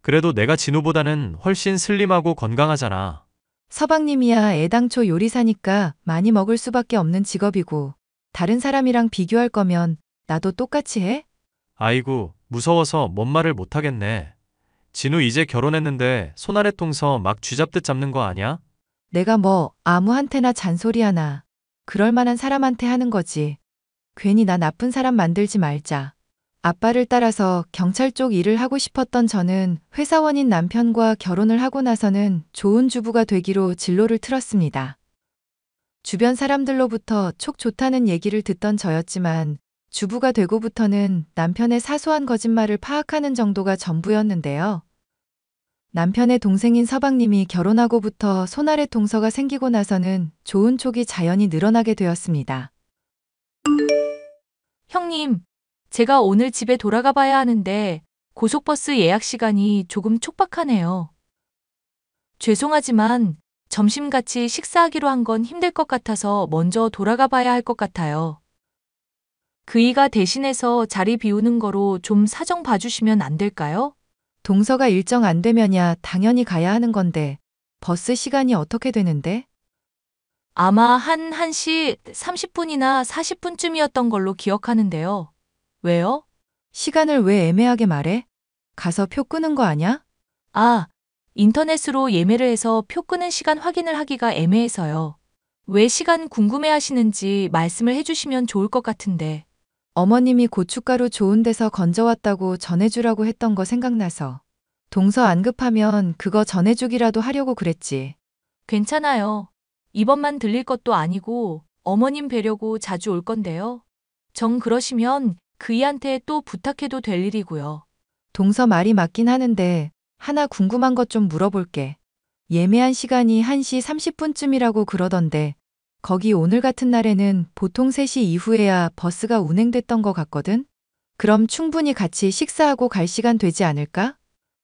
그래도 내가 진우보다는 훨씬 슬림하고 건강하잖아. 서방님이야 애당초 요리사니까 많이 먹을 수밖에 없는 직업이고 다른 사람이랑 비교할 거면 나도 똑같이 해? 아이고, 무서워서 뭔 말을 못하겠네. 진우 이제 결혼했는데 손아래 통서 막 쥐잡듯 잡는 거 아니야? 내가 뭐 아무한테나 잔소리 하나. 그럴 만한 사람한테 하는 거지. 괜히 나 나쁜 사람 만들지 말자. 아빠를 따라서 경찰 쪽 일을 하고 싶었던 저는 회사원인 남편과 결혼을 하고 나서는 좋은 주부가 되기로 진로를 틀었습니다. 주변 사람들로부터 촉 좋다는 얘기를 듣던 저였지만 주부가 되고부터는 남편의 사소한 거짓말을 파악하는 정도가 전부였는데요. 남편의 동생인 서방님이 결혼하고부터 손아래 동서가 생기고 나서는 좋은 촉이 자연히 늘어나게 되었습니다. 형님, 제가 오늘 집에 돌아가 봐야 하는데 고속버스 예약 시간이 조금 촉박하네요. 죄송하지만 점심같이 식사하기로 한 건 힘들 것 같아서 먼저 돌아가 봐야 할 것 같아요. 그이가 대신해서 자리 비우는 거로 좀 사정 봐주시면 안 될까요? 동서가 일정 안 되면야 당연히 가야 하는 건데 버스 시간이 어떻게 되는데? 아마 한 1시 30분이나 40분쯤이었던 걸로 기억하는데요. 왜요? 시간을 왜 애매하게 말해? 가서 표 끄는 거 아냐? 아, 인터넷으로 예매를 해서 표 끄는 시간 확인을 하기가 애매해서요. 왜 시간 궁금해 하시는지 말씀을 해주시면 좋을 것 같은데. 어머님이 고춧가루 좋은 데서 건져왔다고 전해주라고 했던 거 생각나서. 동서 안 급하면 그거 전해주기라도 하려고 그랬지. 괜찮아요. 이번만 들릴 것도 아니고 어머님 뵈려고 자주 올 건데요. 정 그러시면 그이한테 또 부탁해도 될 일이고요. 동서 말이 맞긴 하는데 하나 궁금한 것 좀 물어볼게. 예매한 시간이 1시 30분쯤이라고 그러던데 거기 오늘 같은 날에는 보통 3시 이후에야 버스가 운행됐던 것 같거든? 그럼 충분히 같이 식사하고 갈 시간 되지 않을까?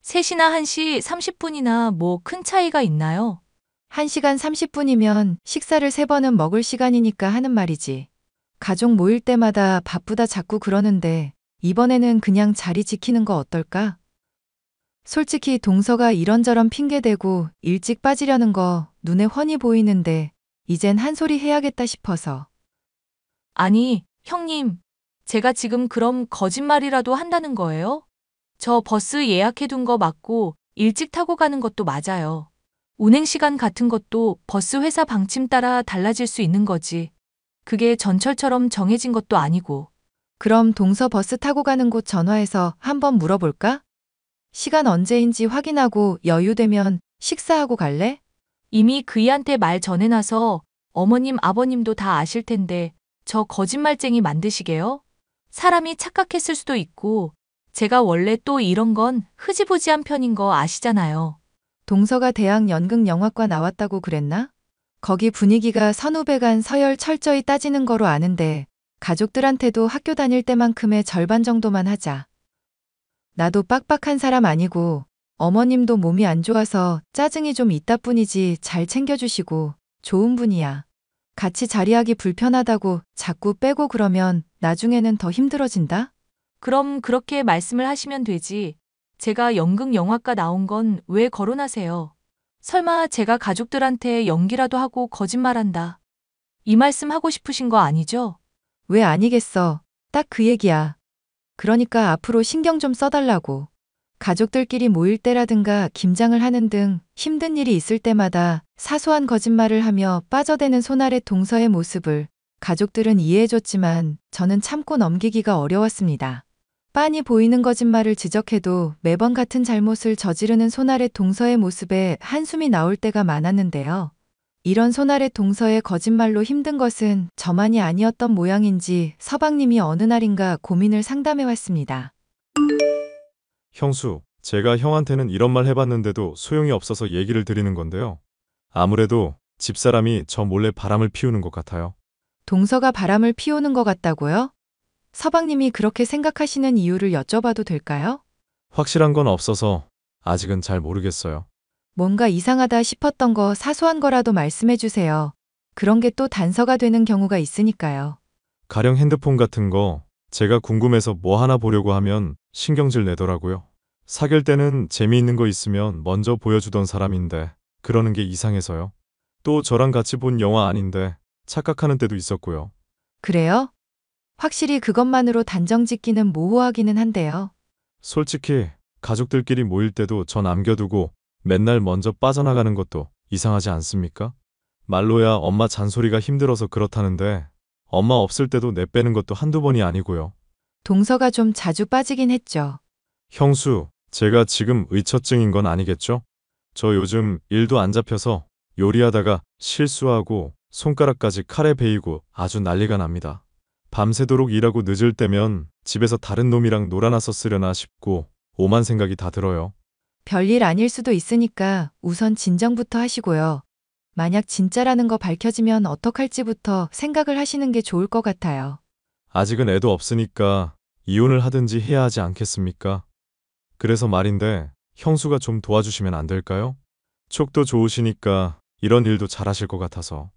3시나 1시 30분이나 뭐 큰 차이가 있나요? 1시간 30분이면 식사를 3번은 먹을 시간이니까 하는 말이지. 가족 모일 때마다 바쁘다 자꾸 그러는데 이번에는 그냥 자리 지키는 거 어떨까? 솔직히 동서가 이런저런 핑계대고 일찍 빠지려는 거 눈에 훤히 보이는데 이젠 한 소리 해야겠다 싶어서. 아니, 형님. 제가 지금 그럼 거짓말이라도 한다는 거예요? 저 버스 예약해둔 거 맞고 일찍 타고 가는 것도 맞아요. 운행 시간 같은 것도 버스 회사 방침 따라 달라질 수 있는 거지. 그게 전철처럼 정해진 것도 아니고. 그럼 동서 버스 타고 가는 곳 전화해서 한번 물어볼까? 시간 언제인지 확인하고 여유되면 식사하고 갈래? 이미 그이한테 말 전해놔서 어머님, 아버님도 다 아실 텐데 저 거짓말쟁이 만드시게요? 사람이 착각했을 수도 있고 제가 원래 또 이런 건 흐지부지한 편인 거 아시잖아요. 동서가 대학 연극영화과 나왔다고 그랬나? 거기 분위기가 선후배 간 서열 철저히 따지는 거로 아는데 가족들한테도 학교 다닐 때만큼의 절반 정도만 하자. 나도 빡빡한 사람 아니고 어머님도 몸이 안 좋아서 짜증이 좀 있다 뿐이지 잘 챙겨주시고 좋은 분이야. 같이 자리하기 불편하다고 자꾸 빼고 그러면 나중에는 더 힘들어진다? 그럼 그렇게 말씀을 하시면 되지. 제가 연극 영화과 나온 건 왜 거론하세요? 설마 제가 가족들한테 연기라도 하고 거짓말한다. 이 말씀 하고 싶으신 거 아니죠? 왜 아니겠어. 딱 그 얘기야. 그러니까 앞으로 신경 좀 써달라고. 가족들끼리 모일 때라든가 김장을 하는 등 힘든 일이 있을 때마다 사소한 거짓말을 하며 빠져대는 손아래 동서의 모습을 가족들은 이해해줬지만 저는 참고 넘기기가 어려웠습니다. 빤히 보이는 거짓말을 지적해도 매번 같은 잘못을 저지르는 손아래 동서의 모습에 한숨이 나올 때가 많았는데요. 이런 손아래 동서의 거짓말로 힘든 것은 저만이 아니었던 모양인지 서방님이 어느 날인가 고민을 상담해왔습니다. 형수, 제가 형한테는 이런 말 해봤는데도 소용이 없어서 얘기를 드리는 건데요. 아무래도 집사람이 저 몰래 바람을 피우는 것 같아요. 동서가 바람을 피우는 것 같다고요? 서방님이 그렇게 생각하시는 이유를 여쭤봐도 될까요? 확실한 건 없어서 아직은 잘 모르겠어요. 뭔가 이상하다 싶었던 거 사소한 거라도 말씀해 주세요. 그런 게 또 단서가 되는 경우가 있으니까요. 가령 핸드폰 같은 거 제가 궁금해서 뭐 하나 보려고 하면 신경질 내더라고요. 사귈 때는 재미있는 거 있으면 먼저 보여주던 사람인데 그러는 게 이상해서요. 또 저랑 같이 본 영화 아닌데 착각하는 때도 있었고요. 그래요? 확실히 그것만으로 단정 짓기는 모호하기는 한데요. 솔직히 가족들끼리 모일 때도 저 남겨두고 맨날 먼저 빠져나가는 것도 이상하지 않습니까? 말로야 엄마 잔소리가 힘들어서 그렇다는데 엄마 없을 때도 내빼는 것도 한두 번이 아니고요. 동서가 좀 자주 빠지긴 했죠. 형수, 제가 지금 의처증인 건 아니겠죠? 저 요즘 일도 안 잡혀서 요리하다가 실수하고 손가락까지 칼에 베이고 아주 난리가 납니다. 밤새도록 일하고 늦을 때면 집에서 다른 놈이랑 놀아놨었으려나 싶고 오만 생각이 다 들어요. 별일 아닐 수도 있으니까 우선 진정부터 하시고요. 만약 진짜라는 거 밝혀지면 어떡할지부터 생각을 하시는 게 좋을 것 같아요. 아직은 애도 없으니까 이혼을 하든지 해야 하지 않겠습니까? 그래서 말인데 형수가 좀 도와주시면 안 될까요? 촉도 좋으시니까 이런 일도 잘하실 것 같아서.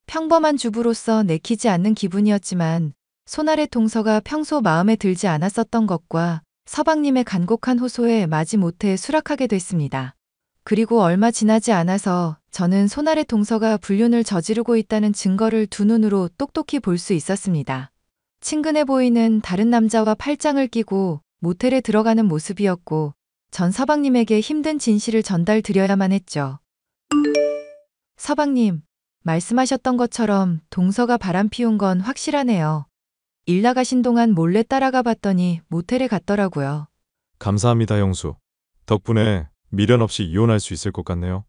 평범한 주부로서 내키지 않는 기분이었지만 손아래 동서가 평소 마음에 들지 않았었던 것과 서방님의 간곡한 호소에 마지못해 수락하게 됐습니다. 그리고 얼마 지나지 않아서 저는 손아래 동서가 불륜을 저지르고 있다는 증거를 두 눈으로 똑똑히 볼 수 있었습니다. 친근해 보이는 다른 남자와 팔짱을 끼고 모텔에 들어가는 모습이었고 전 서방님에게 힘든 진실을 전달드려야만 했죠. 서방님, 말씀하셨던 것처럼 동서가 바람 피운 건 확실하네요. 일 나가신 동안 몰래 따라가 봤더니 모텔에 갔더라고요. 감사합니다, 형수. 덕분에 미련 없이 이혼할 수 있을 것 같네요.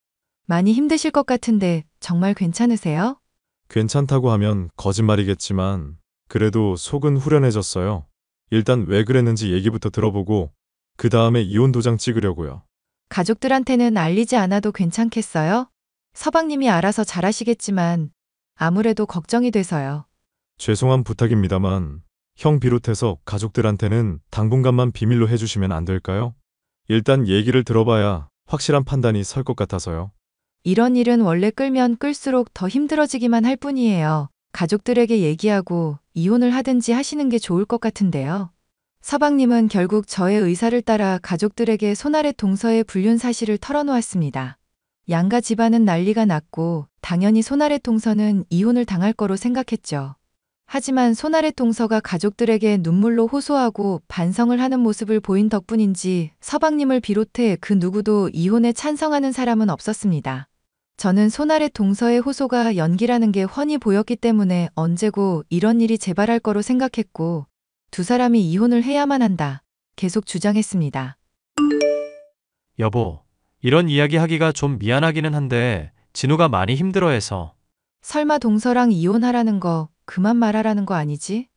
많이 힘드실 것 같은데 정말 괜찮으세요? 괜찮다고 하면 거짓말이겠지만 그래도 속은 후련해졌어요. 일단 왜 그랬는지 얘기부터 들어보고 그 다음에 이혼 도장 찍으려고요. 가족들한테는 알리지 않아도 괜찮겠어요? 서방님이 알아서 잘하시겠지만 아무래도 걱정이 돼서요. 죄송한 부탁입니다만 형 비롯해서 가족들한테는 당분간만 비밀로 해주시면 안 될까요? 일단 얘기를 들어봐야 확실한 판단이 설 것 같아서요. 이런 일은 원래 끌면 끌수록 더 힘들어지기만 할 뿐이에요. 가족들에게 얘기하고 이혼을 하든지 하시는 게 좋을 것 같은데요. 서방님은 결국 저의 의사를 따라 가족들에게 손아래 동서의 불륜 사실을 털어놓았습니다. 양가 집안은 난리가 났고 당연히 손아래 동서는 이혼을 당할 거로 생각했죠. 하지만 손아래 동서가 가족들에게 눈물로 호소하고 반성을 하는 모습을 보인 덕분인지 서방님을 비롯해 그 누구도 이혼에 찬성하는 사람은 없었습니다. 저는 손아래 동서의 호소가 연기라는 게 훤히 보였기 때문에 언제고 이런 일이 재발할 거로 생각했고 두 사람이 이혼을 해야만 한다. 계속 주장했습니다. 여보, 이런 이야기 하기가 좀 미안하기는 한데 진우가 많이 힘들어해서. 설마 동서랑 이혼하라는 거 그만 말하라는 거 아니지?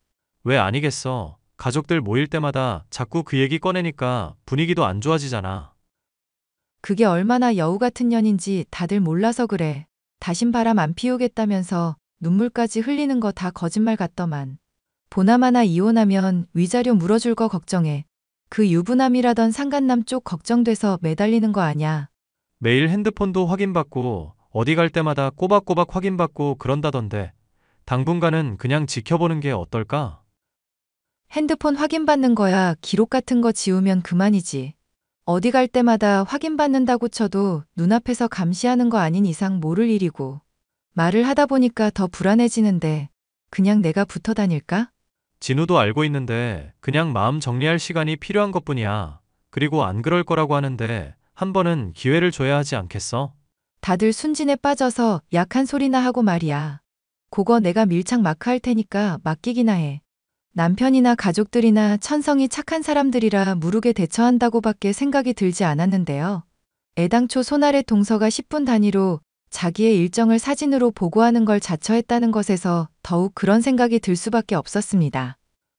왜 아니겠어. 가족들 모일 때마다 자꾸 그 얘기 꺼내니까 분위기도 안 좋아지잖아. 그게 얼마나 여우 같은 년인지 다들 몰라서 그래. 다신 바람 안 피우겠다면서 눈물까지 흘리는 거 다 거짓말 같더만. 보나마나 이혼하면 위자료 물어줄 거 걱정해. 그 유부남이라던 상간남 쪽 걱정돼서 매달리는 거 아냐. 매일 핸드폰도 확인받고 어디 갈 때마다 꼬박꼬박 확인받고 그런다던데 당분간은 그냥 지켜보는 게 어떨까? 핸드폰 확인받는 거야 기록 같은 거 지우면 그만이지. 어디 갈 때마다 확인받는다고 쳐도 눈앞에서 감시하는 거 아닌 이상 모를 일이고. 말을 하다 보니까 더 불안해지는데 그냥 내가 붙어 다닐까? 진우도 알고 있는데 그냥 마음 정리할 시간이 필요한 것뿐이야. 그리고 안 그럴 거라고 하는데 한 번은 기회를 줘야 하지 않겠어? 다들 순진에 빠져서 약한 소리나 하고 말이야. 그거 내가 밀착 마크 할 테니까 맡기기나 해. 남편이나 가족들이나 천성이 착한 사람들이라 무르게 대처한다고밖에 생각이 들지 않았는데요. 애당초 손아래 동서가 10분 단위로 자기의 일정을 사진으로 보고하는 걸 자처했다는 것에서 더욱 그런 생각이 들 수밖에 없었습니다.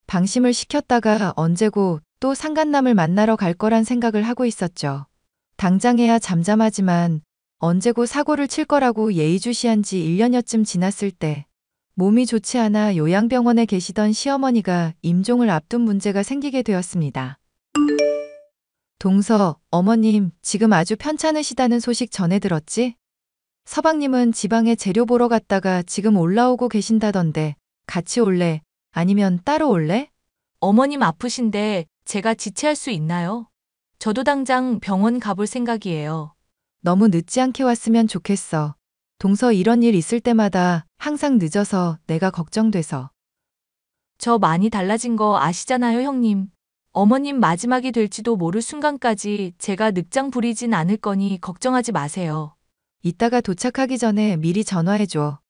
방심을 시켰다가 언제고 또 상간남을 만나러 갈 거란 생각을 하고 있었죠. 당장해야 잠잠하지만 언제고 사고를 칠 거라고 예의주시한 지 1년여쯤 지났을 때 몸이 좋지 않아 요양병원에 계시던 시어머니가 임종을 앞둔 문제가 생기게 되었습니다. 동서, 어머님, 지금 아주 편찮으시다는 소식 전해 들었지? 서방님은 지방에 재료 보러 갔다가 지금 올라오고 계신다던데 같이 올래? 아니면 따로 올래? 어머님 아프신데 제가 지체할 수 있나요? 저도 당장 병원 가볼 생각이에요. 너무 늦지 않게 왔으면 좋겠어. 동서 이런 일 있을 때마다 항상 늦어서 내가 걱정돼서. 저 많이 달라진 거 아시잖아요, 형님. 어머님 마지막이 될지도 모를 순간까지 제가 늑장 부리진 않을 거니 걱정하지 마세요. 이따가 도착하기 전에 미리 전화해줘.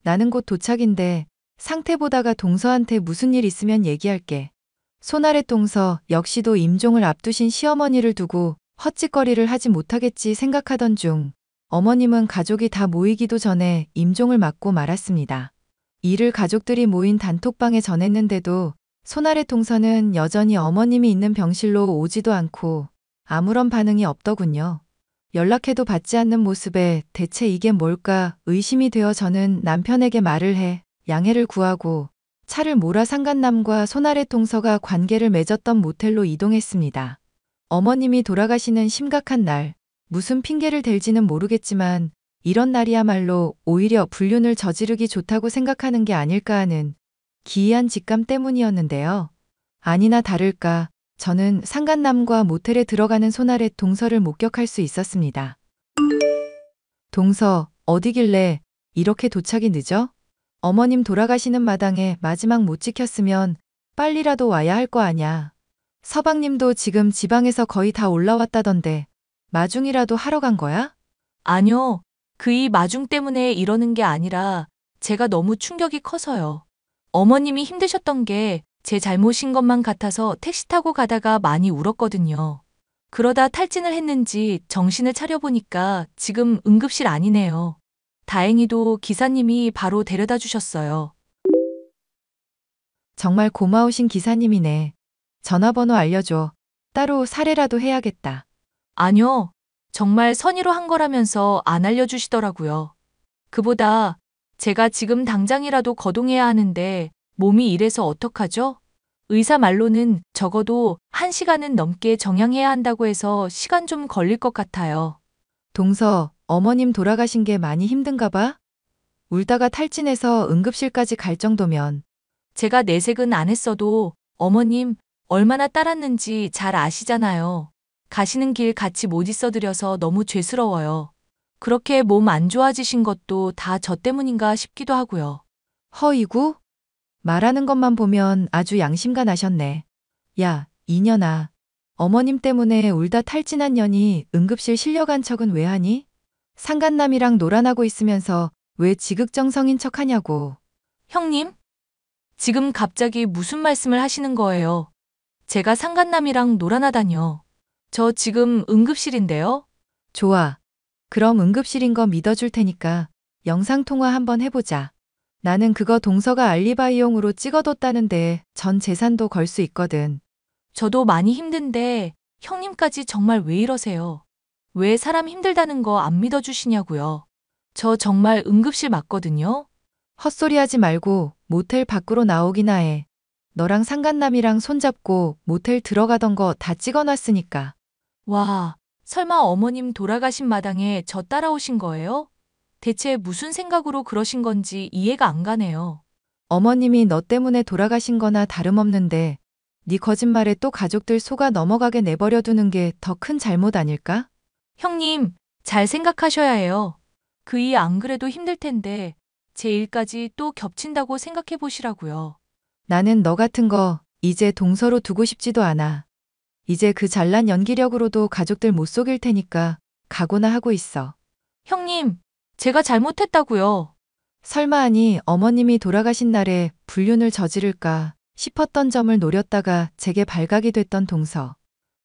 나는 곧 도착인데 상태 보다가 동서한테 무슨 일 있으면 얘기할게. 손아래 동서 역시도 임종을 앞두신 시어머니를 두고 헛짓거리를 하지 못하겠지 생각하던 중 어머님은 가족이 다 모이기도 전에 임종을 맞고 말았습니다. 이를 가족들이 모인 단톡방에 전했는데도 손아래 동서는 여전히 어머님이 있는 병실로 오지도 않고 아무런 반응이 없더군요. 연락해도 받지 않는 모습에 대체 이게 뭘까 의심이 되어 저는 남편에게 말을 해 양해를 구하고 차를 몰아 상간남과 손아래 동서가 관계를 맺었던 모텔로 이동했습니다. 어머님이 돌아가시는 심각한 날, 무슨 핑계를 댈지는 모르겠지만 이런 날이야말로 오히려 불륜을 저지르기 좋다고 생각하는 게 아닐까 하는 기이한 직감 때문이었는데요. 아니나 다를까 저는 상간남과 모텔에 들어가는 손아래 동서를 목격할 수 있었습니다. 동서, 어디길래 이렇게 도착이 늦어? 어머님 돌아가시는 마당에 마지막 못 지켰으면 빨리라도 와야 할 거 아냐. 서방님도 지금 지방에서 거의 다 올라왔다던데 마중이라도 하러 간 거야? 아니요. 그 이 마중 때문에 이러는 게 아니라 제가 너무 충격이 커서요. 어머님이 힘드셨던 게 제 잘못인 것만 같아서 택시 타고 가다가 많이 울었거든요. 그러다 탈진을 했는지 정신을 차려보니까 지금 응급실 아니네요. 다행히도 기사님이 바로 데려다 주셨어요. 정말 고마우신 기사님이네. 전화번호 알려줘. 따로 사례라도 해야겠다. 아니요. 정말 선의로 한 거라면서 안 알려주시더라고요. 그보다 제가 지금 당장이라도 거동해야 하는데 몸이 이래서 어떡하죠? 의사 말로는 적어도 1시간은 넘게 정양해야 한다고 해서 시간 좀 걸릴 것 같아요. 동서, 어머님 돌아가신 게 많이 힘든가 봐? 울다가 탈진해서 응급실까지 갈 정도면 제가 내색은 안 했어도 어머님 얼마나 따랐는지 잘 아시잖아요. 가시는 길 같이 못 있어드려서 너무 죄스러워요. 그렇게 몸 안 좋아지신 것도 다 저 때문인가 싶기도 하고요. 허이구? 말하는 것만 보면 아주 양심가 나셨네. 야, 이년아. 어머님 때문에 울다 탈진한 년이 응급실 실려간 척은 왜 하니? 상간남이랑 놀아나고 있으면서 왜 지극정성인 척하냐고. 형님? 지금 갑자기 무슨 말씀을 하시는 거예요? 제가 상간남이랑 놀아나다뇨. 저 지금 응급실인데요? 좋아. 그럼 응급실인 거 믿어줄 테니까 영상통화 한번 해보자. 나는 그거 동서가 알리바이용으로 찍어뒀다는데 전 재산도 걸 수 있거든. 저도 많이 힘든데 형님까지 정말 왜 이러세요? 왜 사람 힘들다는 거 안 믿어주시냐고요. 저 정말 응급실 맞거든요. 헛소리하지 말고 모텔 밖으로 나오기나 해. 너랑 상간남이랑 손잡고 모텔 들어가던 거 다 찍어놨으니까. 와, 설마 어머님 돌아가신 마당에 저 따라오신 거예요? 대체 무슨 생각으로 그러신 건지 이해가 안 가네요. 어머님이 너 때문에 돌아가신 거나 다름없는데 네 거짓말에 또 가족들 속아 넘어가게 내버려 두는 게 더 큰 잘못 아닐까? 형님, 잘 생각하셔야 해요. 그 일 안 그래도 힘들 텐데 제 일까지 또 겹친다고 생각해 보시라고요. 나는 너 같은 거 이제 동서로 두고 싶지도 않아. 이제 그 잘난 연기력으로도 가족들 못 속일 테니까 각오나 하고 있어. 형님, 제가 잘못했다고요. 설마 아니 어머님이 돌아가신 날에 불륜을 저지를까 싶었던 점을 노렸다가 제게 발각이 됐던 동서.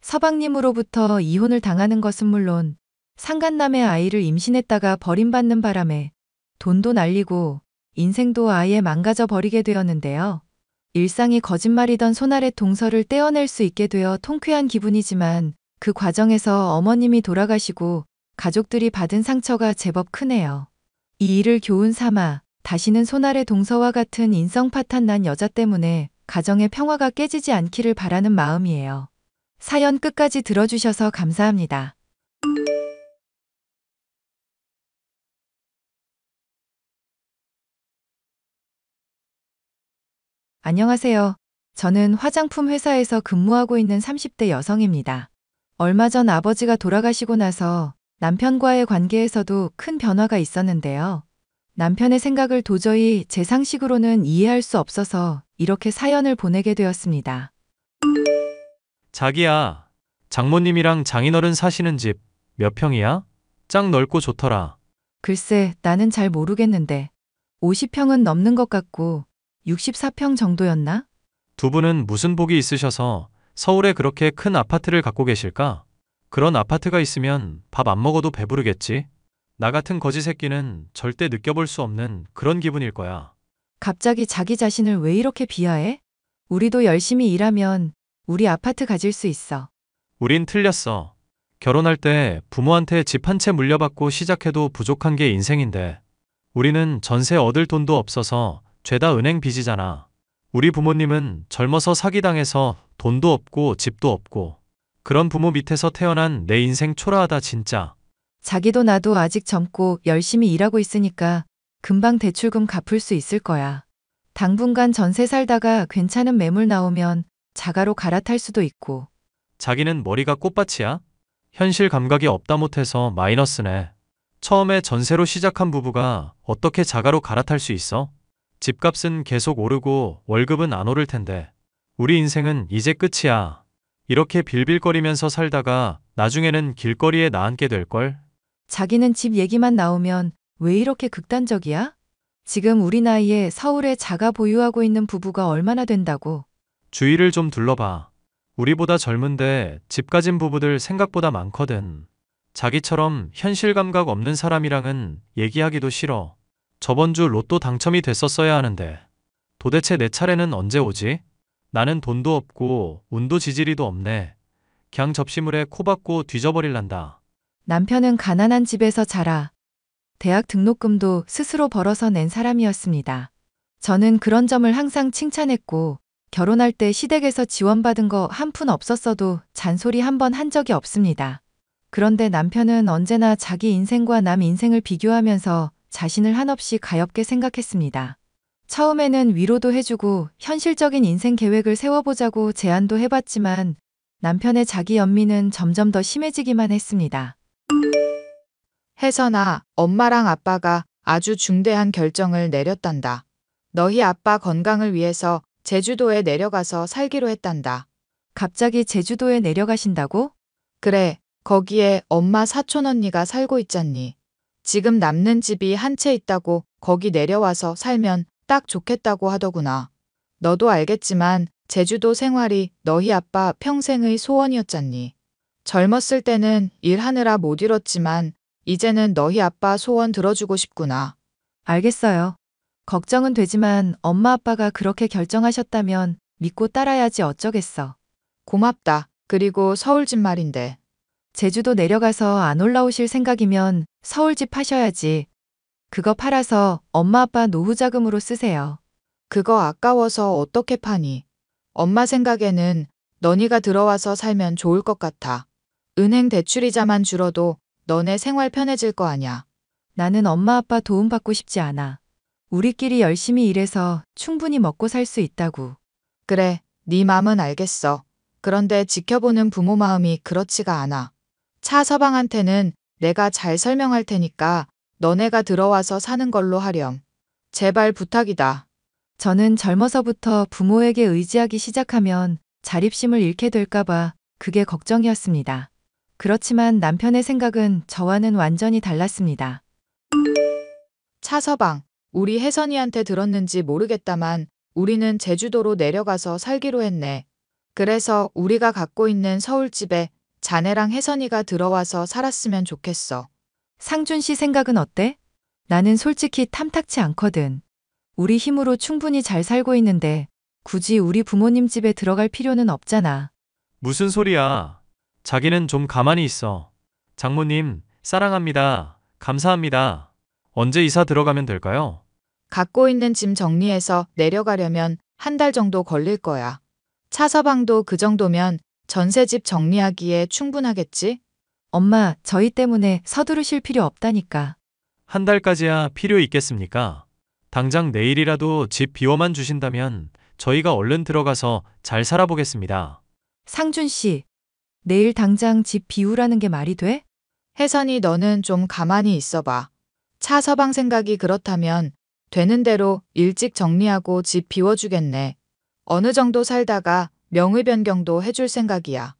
서방님으로부터 이혼을 당하는 것은 물론 상간남의 아이를 임신했다가 버림받는 바람에 돈도 날리고 인생도 아예 망가져 버리게 되었는데요. 일상이 거짓말이던 손아래 동서를 떼어낼 수 있게 되어 통쾌한 기분이지만 그 과정에서 어머님이 돌아가시고 가족들이 받은 상처가 제법 크네요. 이 일을 교훈 삼아 다시는 손아래 동서와 같은 인성 파탄난 여자 때문에 가정의 평화가 깨지지 않기를 바라는 마음이에요. 사연 끝까지 들어주셔서 감사합니다. 안녕하세요. 저는 화장품 회사에서 근무하고 있는 30대 여성입니다. 얼마 전 아버지가 돌아가시고 나서 남편과의 관계에서도 큰 변화가 있었는데요. 남편의 생각을 도저히 제 상식으로는 이해할 수 없어서 이렇게 사연을 보내게 되었습니다. 자기야, 장모님이랑 장인어른 사시는 집 몇 평이야? 짱 넓고 좋더라. 글쎄, 나는 잘 모르겠는데 50평은 넘는 것 같고 64평 정도였나? 두 분은 무슨 복이 있으셔서 서울에 그렇게 큰 아파트를 갖고 계실까? 그런 아파트가 있으면 밥 안 먹어도 배부르겠지? 나 같은 거지 새끼는 절대 느껴볼 수 없는 그런 기분일 거야. 갑자기 자기 자신을 왜 이렇게 비하해? 우리도 열심히 일하면 우리 아파트 가질 수 있어. 우린 틀렸어. 결혼할 때 부모한테 집 한 채 물려받고 시작해도 부족한 게 인생인데 우리는 전세 얻을 돈도 없어서 죄다 은행 빚이잖아. 우리 부모님은 젊어서 사기당해서 돈도 없고 집도 없고 그런 부모 밑에서 태어난 내 인생 초라하다 진짜. 자기도 나도 아직 젊고 열심히 일하고 있으니까 금방 대출금 갚을 수 있을 거야. 당분간 전세 살다가 괜찮은 매물 나오면 자가로 갈아탈 수도 있고. 자기는 머리가 꽃밭이야? 현실 감각이 없다 못해서 마이너스네. 처음에 전세로 시작한 부부가 어떻게 자가로 갈아탈 수 있어? 집값은 계속 오르고 월급은 안 오를 텐데. 우리 인생은 이제 끝이야. 이렇게 빌빌거리면서 살다가 나중에는 길거리에 나앉게 될걸? 자기는 집 얘기만 나오면 왜 이렇게 극단적이야? 지금 우리 나이에 서울에 자가 보유하고 있는 부부가 얼마나 된다고? 주위를 좀 둘러봐. 우리보다 젊은데 집 가진 부부들 생각보다 많거든. 자기처럼 현실 감각 없는 사람이랑은 얘기하기도 싫어. 저번 주 로또 당첨이 됐었어야 하는데. 도대체 내 차례는 언제 오지? 나는 돈도 없고 운도 지지리도 없네. 그냥 접시물에 코 박고 뒤져버릴란다. 남편은 가난한 집에서 자라 대학 등록금도 스스로 벌어서 낸 사람이었습니다. 저는 그런 점을 항상 칭찬했고 결혼할 때 시댁에서 지원받은 거 한 푼 없었어도 잔소리 한 번 한 적이 없습니다. 그런데 남편은 언제나 자기 인생과 남 인생을 비교하면서 자신을 한없이 가엾게 생각했습니다. 처음에는 위로도 해주고 현실적인 인생 계획을 세워보자고 제안도 해봤지만 남편의 자기 연민은 점점 더 심해지기만 했습니다. 혜선아, 엄마랑 아빠가 아주 중대한 결정을 내렸단다. 너희 아빠 건강을 위해서 제주도에 내려가서 살기로 했단다. 갑자기 제주도에 내려가신다고? 그래, 거기에 엄마 사촌 언니가 살고 있잖니. 지금 남는 집이 한 채 있다고 거기 내려와서 살면 딱 좋겠다고 하더구나. 너도 알겠지만 제주도 생활이 너희 아빠 평생의 소원이었잖니. 젊었을 때는 일하느라 못 이뤘지만 이제는 너희 아빠 소원 들어주고 싶구나. 알겠어요. 걱정은 되지만 엄마 아빠가 그렇게 결정하셨다면 믿고 따라야지 어쩌겠어. 고맙다. 그리고 서울집 말인데. 제주도 내려가서 안 올라오실 생각이면 서울집 파셔야지. 그거 팔아서 엄마 아빠 노후 자금으로 쓰세요. 그거 아까워서 어떻게 파니? 엄마 생각에는 너니가 들어와서 살면 좋을 것 같아. 은행 대출이자만 줄어도 너네 생활 편해질 거 아냐. 나는 엄마 아빠 도움 받고 싶지 않아. 우리끼리 열심히 일해서 충분히 먹고 살 수 있다고. 그래, 네 맘은 알겠어. 그런데 지켜보는 부모 마음이 그렇지가 않아. 차 서방한테는 내가 잘 설명할 테니까 너네가 들어와서 사는 걸로 하렴. 제발 부탁이다. 저는 젊어서부터 부모에게 의지하기 시작하면 자립심을 잃게 될까봐 그게 걱정이었습니다. 그렇지만 남편의 생각은 저와는 완전히 달랐습니다. 차서방, 우리 혜선이한테 들었는지 모르겠다만 우리는 제주도로 내려가서 살기로 했네. 그래서 우리가 갖고 있는 서울집에 자네랑 혜선이가 들어와서 살았으면 좋겠어. 상준 씨 생각은 어때? 나는 솔직히 탐탁치 않거든. 우리 힘으로 충분히 잘 살고 있는데 굳이 우리 부모님 집에 들어갈 필요는 없잖아. 무슨 소리야. 자기는 좀 가만히 있어. 장모님, 사랑합니다. 감사합니다. 언제 이사 들어가면 될까요? 갖고 있는 짐 정리해서 내려가려면 한 달 정도 걸릴 거야. 차서방도 그 정도면 전세집 정리하기에 충분하겠지? 엄마, 저희 때문에 서두르실 필요 없다니까. 한 달까지야 필요 있겠습니까? 당장 내일이라도 집 비워만 주신다면 저희가 얼른 들어가서 잘 살아보겠습니다. 상준 씨, 내일 당장 집 비우라는 게 말이 돼? 혜선이 너는 좀 가만히 있어봐. 차서방 생각이 그렇다면 되는 대로 일찍 정리하고 집 비워주겠네. 어느 정도 살다가 명의 변경도 해줄 생각이야.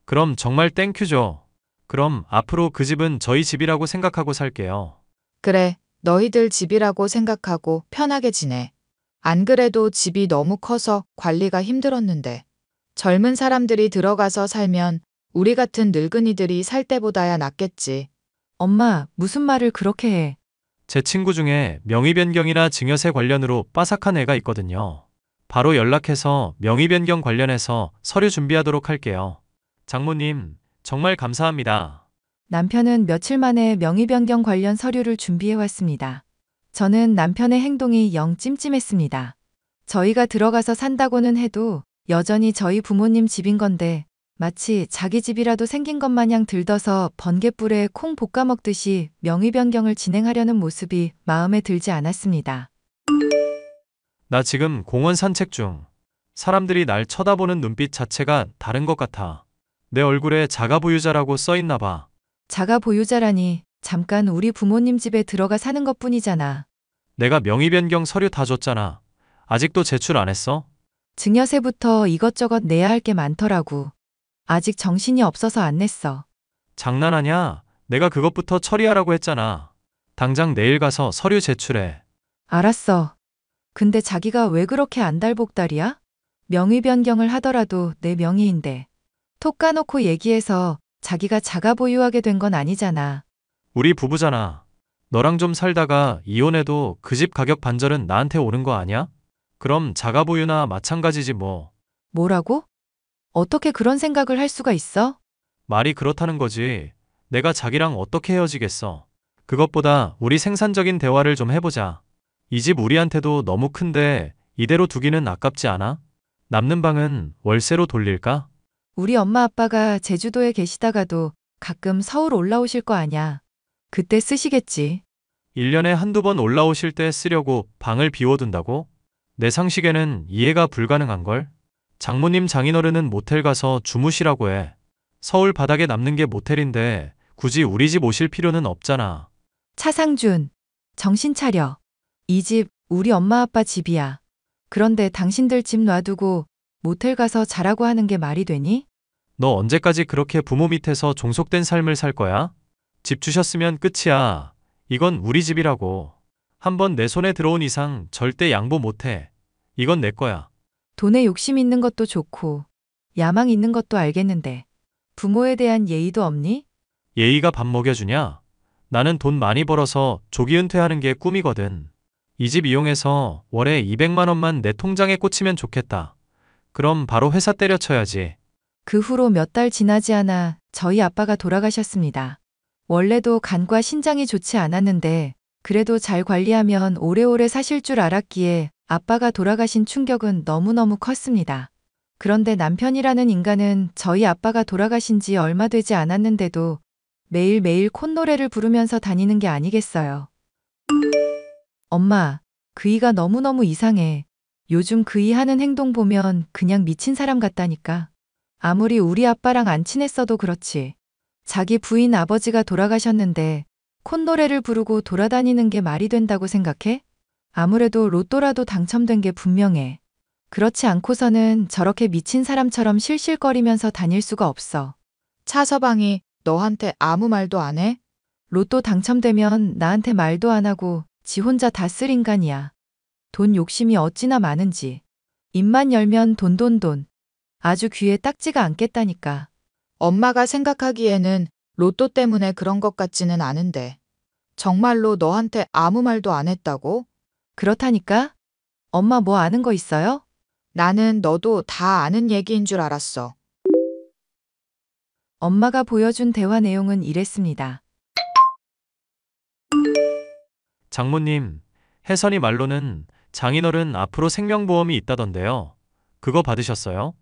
그럼 정말 땡큐죠. 그럼 앞으로 그 집은 저희 집이라고 생각하고 살게요. 그래, 너희들 집이라고 생각하고 편하게 지내. 안 그래도 집이 너무 커서 관리가 힘들었는데. 젊은 사람들이 들어가서 살면 우리 같은 늙은이들이 살 때보다야 낫겠지. 엄마, 무슨 말을 그렇게 해. 제 친구 중에 명의 변경이나 증여세 관련으로 빠삭한 애가 있거든요. 바로 연락해서 명의 변경 관련해서 서류 준비하도록 할게요. 장모님, 정말 감사합니다. 남편은 며칠 만에 명의 변경 관련 서류를 준비해 왔습니다. 저는 남편의 행동이 영 찜찜했습니다. 저희가 들어가서 산다고는 해도 여전히 저희 부모님 집인 건데 마치 자기 집이라도 생긴 것 마냥 들떠서 번갯불에 콩 볶아 먹듯이 명의 변경을 진행하려는 모습이 마음에 들지 않았습니다. 나 지금 공원 산책 중. 사람들이 날 쳐다보는 눈빛 자체가 다른 것 같아. 내 얼굴에 자가 보유자라고 써있나 봐. 자가 보유자라니 잠깐 우리 부모님 집에 들어가 사는 것뿐이잖아. 내가 명의 변경 서류 다 줬잖아. 아직도 제출 안 했어? 증여세부터 이것저것 내야 할 게 많더라고. 아직 정신이 없어서 안 냈어. 장난하냐? 내가 그것부터 처리하라고 했잖아. 당장 내일 가서 서류 제출해. 알았어. 근데 자기가 왜 그렇게 안달복달이야? 명의 변경을 하더라도 내 명의인데. 톡 까놓고 얘기해서 자기가 자가 보유하게 된 건 아니잖아. 우리 부부잖아. 너랑 좀 살다가 이혼해도 그 집 가격 반절은 나한테 오는 거 아니야? 그럼 자가보유나 마찬가지지 뭐. 뭐라고? 어떻게 그런 생각을 할 수가 있어? 말이 그렇다는 거지. 내가 자기랑 어떻게 헤어지겠어. 그것보다 우리 생산적인 대화를 좀 해보자. 이 집 우리한테도 너무 큰데 이대로 두기는 아깝지 않아? 남는 방은 월세로 돌릴까? 우리 엄마 아빠가 제주도에 계시다가도 가끔 서울 올라오실 거 아냐. 그때 쓰시겠지. 1년에 한두 번 올라오실 때 쓰려고 방을 비워둔다고? 내 상식에는 이해가 불가능한걸? 장모님 장인어른은 모텔 가서 주무시라고 해. 서울 바닥에 남는 게 모텔인데 굳이 우리 집 오실 필요는 없잖아. 차상준, 정신 차려. 이 집 우리 엄마 아빠 집이야. 그런데 당신들 집 놔두고 모텔 가서 자라고 하는 게 말이 되니? 너 언제까지 그렇게 부모 밑에서 종속된 삶을 살 거야? 집 주셨으면 끝이야. 이건 우리 집이라고. 한번 내 손에 들어온 이상 절대 양보 못해. 이건 내 거야. 돈에 욕심 있는 것도 좋고 야망 있는 것도 알겠는데 부모에 대한 예의도 없니? 예의가 밥 먹여주냐? 나는 돈 많이 벌어서 조기 은퇴하는 게 꿈이거든. 이 집 이용해서 월에 200만 원만 내 통장에 꽂히면 좋겠다. 그럼 바로 회사 때려쳐야지. 그 후로 몇 달 지나지 않아 저희 아빠가 돌아가셨습니다. 원래도 간과 신장이 좋지 않았는데 그래도 잘 관리하면 오래오래 사실 줄 알았기에 아빠가 돌아가신 충격은 너무너무 컸습니다. 그런데 남편이라는 인간은 저희 아빠가 돌아가신 지 얼마 되지 않았는데도 매일매일 콧노래를 부르면서 다니는 게 아니겠어요. 엄마, 그이가 너무너무 이상해. 요즘 그이 하는 행동 보면 그냥 미친 사람 같다니까. 아무리 우리 아빠랑 안 친했어도 그렇지. 자기 부인 아버지가 돌아가셨는데 콧노래를 부르고 돌아다니는 게 말이 된다고 생각해? 아무래도 로또라도 당첨된 게 분명해. 그렇지 않고서는 저렇게 미친 사람처럼 실실거리면서 다닐 수가 없어. 차서방이 너한테 아무 말도 안 해? 로또 당첨되면 나한테 말도 안 하고 지 혼자 다 쓸 인간이야. 돈 욕심이 어찌나 많은지. 입만 열면 돈 돈 돈. 아주 귀에 딱지가 않겠다니까. 엄마가 생각하기에는 로또 때문에 그런 것 같지는 않은데. 정말로 너한테 아무 말도 안 했다고? 그렇다니까? 엄마 뭐 아는 거 있어요? 나는 너도 다 아는 얘기인 줄 알았어. 엄마가 보여준 대화 내용은 이랬습니다. 장모님, 혜선이 말로는 장인어른 앞으로 생명보험이 있다던데요. 그거 받으셨어요?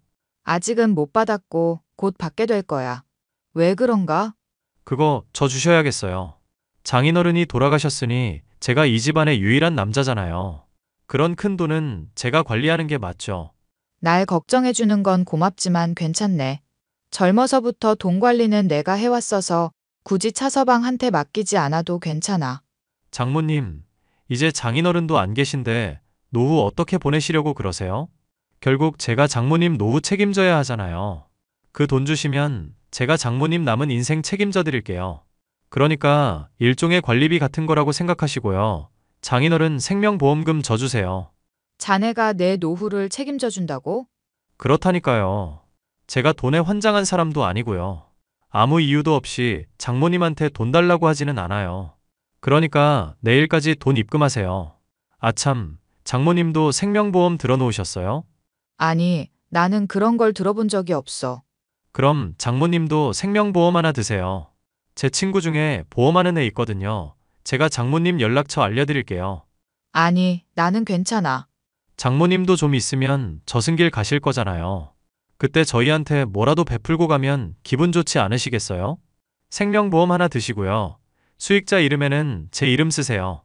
아직은 못 받았고 곧 받게 될 거야. 왜 그런가? 그거 저 주셔야겠어요. 장인어른이 돌아가셨으니 제가 이 집안의 유일한 남자잖아요. 그런 큰 돈은 제가 관리하는 게 맞죠. 날 걱정해주는 건 고맙지만 괜찮네. 젊어서부터 돈 관리는 내가 해왔어서 굳이 차서방한테 맡기지 않아도 괜찮아. 장모님, 이제 장인어른도 안 계신데 노후 어떻게 보내시려고 그러세요? 결국 제가 장모님 노후 책임져야 하잖아요. 그 돈 주시면 제가 장모님 남은 인생 책임져 드릴게요. 그러니까 일종의 관리비 같은 거라고 생각하시고요. 장인어른 생명보험금 저 주세요. 자네가 내 노후를 책임져 준다고? 그렇다니까요. 제가 돈에 환장한 사람도 아니고요. 아무 이유도 없이 장모님한테 돈 달라고 하지는 않아요. 그러니까 내일까지 돈 입금하세요. 아참, 장모님도 생명보험 들어놓으셨어요? 아니, 나는 그런 걸 들어본 적이 없어. 그럼 장모님도 생명보험 하나 드세요. 제 친구 중에 보험하는 애 있거든요. 제가 장모님 연락처 알려드릴게요. 아니, 나는 괜찮아. 장모님도 좀 있으면 저승길 가실 거잖아요. 그때 저희한테 뭐라도 베풀고 가면 기분 좋지 않으시겠어요? 생명보험 하나 드시고요. 수익자 이름에는 제 이름 쓰세요.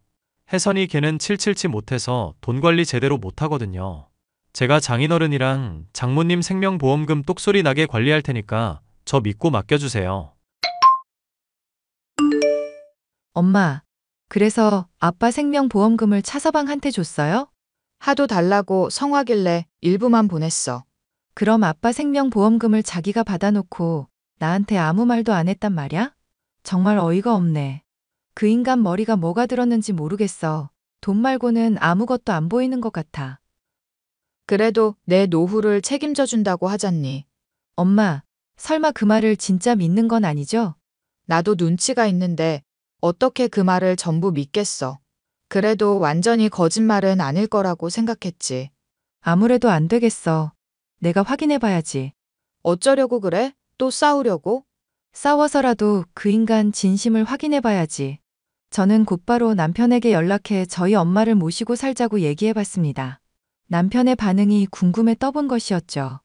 혜선이 걔는 칠칠치 못해서 돈 관리 제대로 못하거든요. 제가 장인어른이랑 장모님 생명보험금 똑소리 나게 관리할 테니까 저 믿고 맡겨주세요. 엄마, 그래서 아빠 생명보험금을 차서방한테 줬어요? 하도 달라고 성화길래 일부만 보냈어. 그럼 아빠 생명보험금을 자기가 받아놓고 나한테 아무 말도 안 했단 말이야? 정말 어이가 없네. 그 인간 머리가 뭐가 들었는지 모르겠어. 돈 말고는 아무것도 안 보이는 것 같아. 그래도 내 노후를 책임져 준다고 하잖니. 엄마, 설마 그 말을 진짜 믿는 건 아니죠? 나도 눈치가 있는데 어떻게 그 말을 전부 믿겠어. 그래도 완전히 거짓말은 아닐 거라고 생각했지. 아무래도 안 되겠어. 내가 확인해 봐야지. 어쩌려고 그래? 또 싸우려고? 싸워서라도 그 인간 진심을 확인해 봐야지. 저는 곧바로 남편에게 연락해 저희 엄마를 모시고 살자고 얘기해 봤습니다. 남편의 반응이 궁금해 떠본 것이었죠.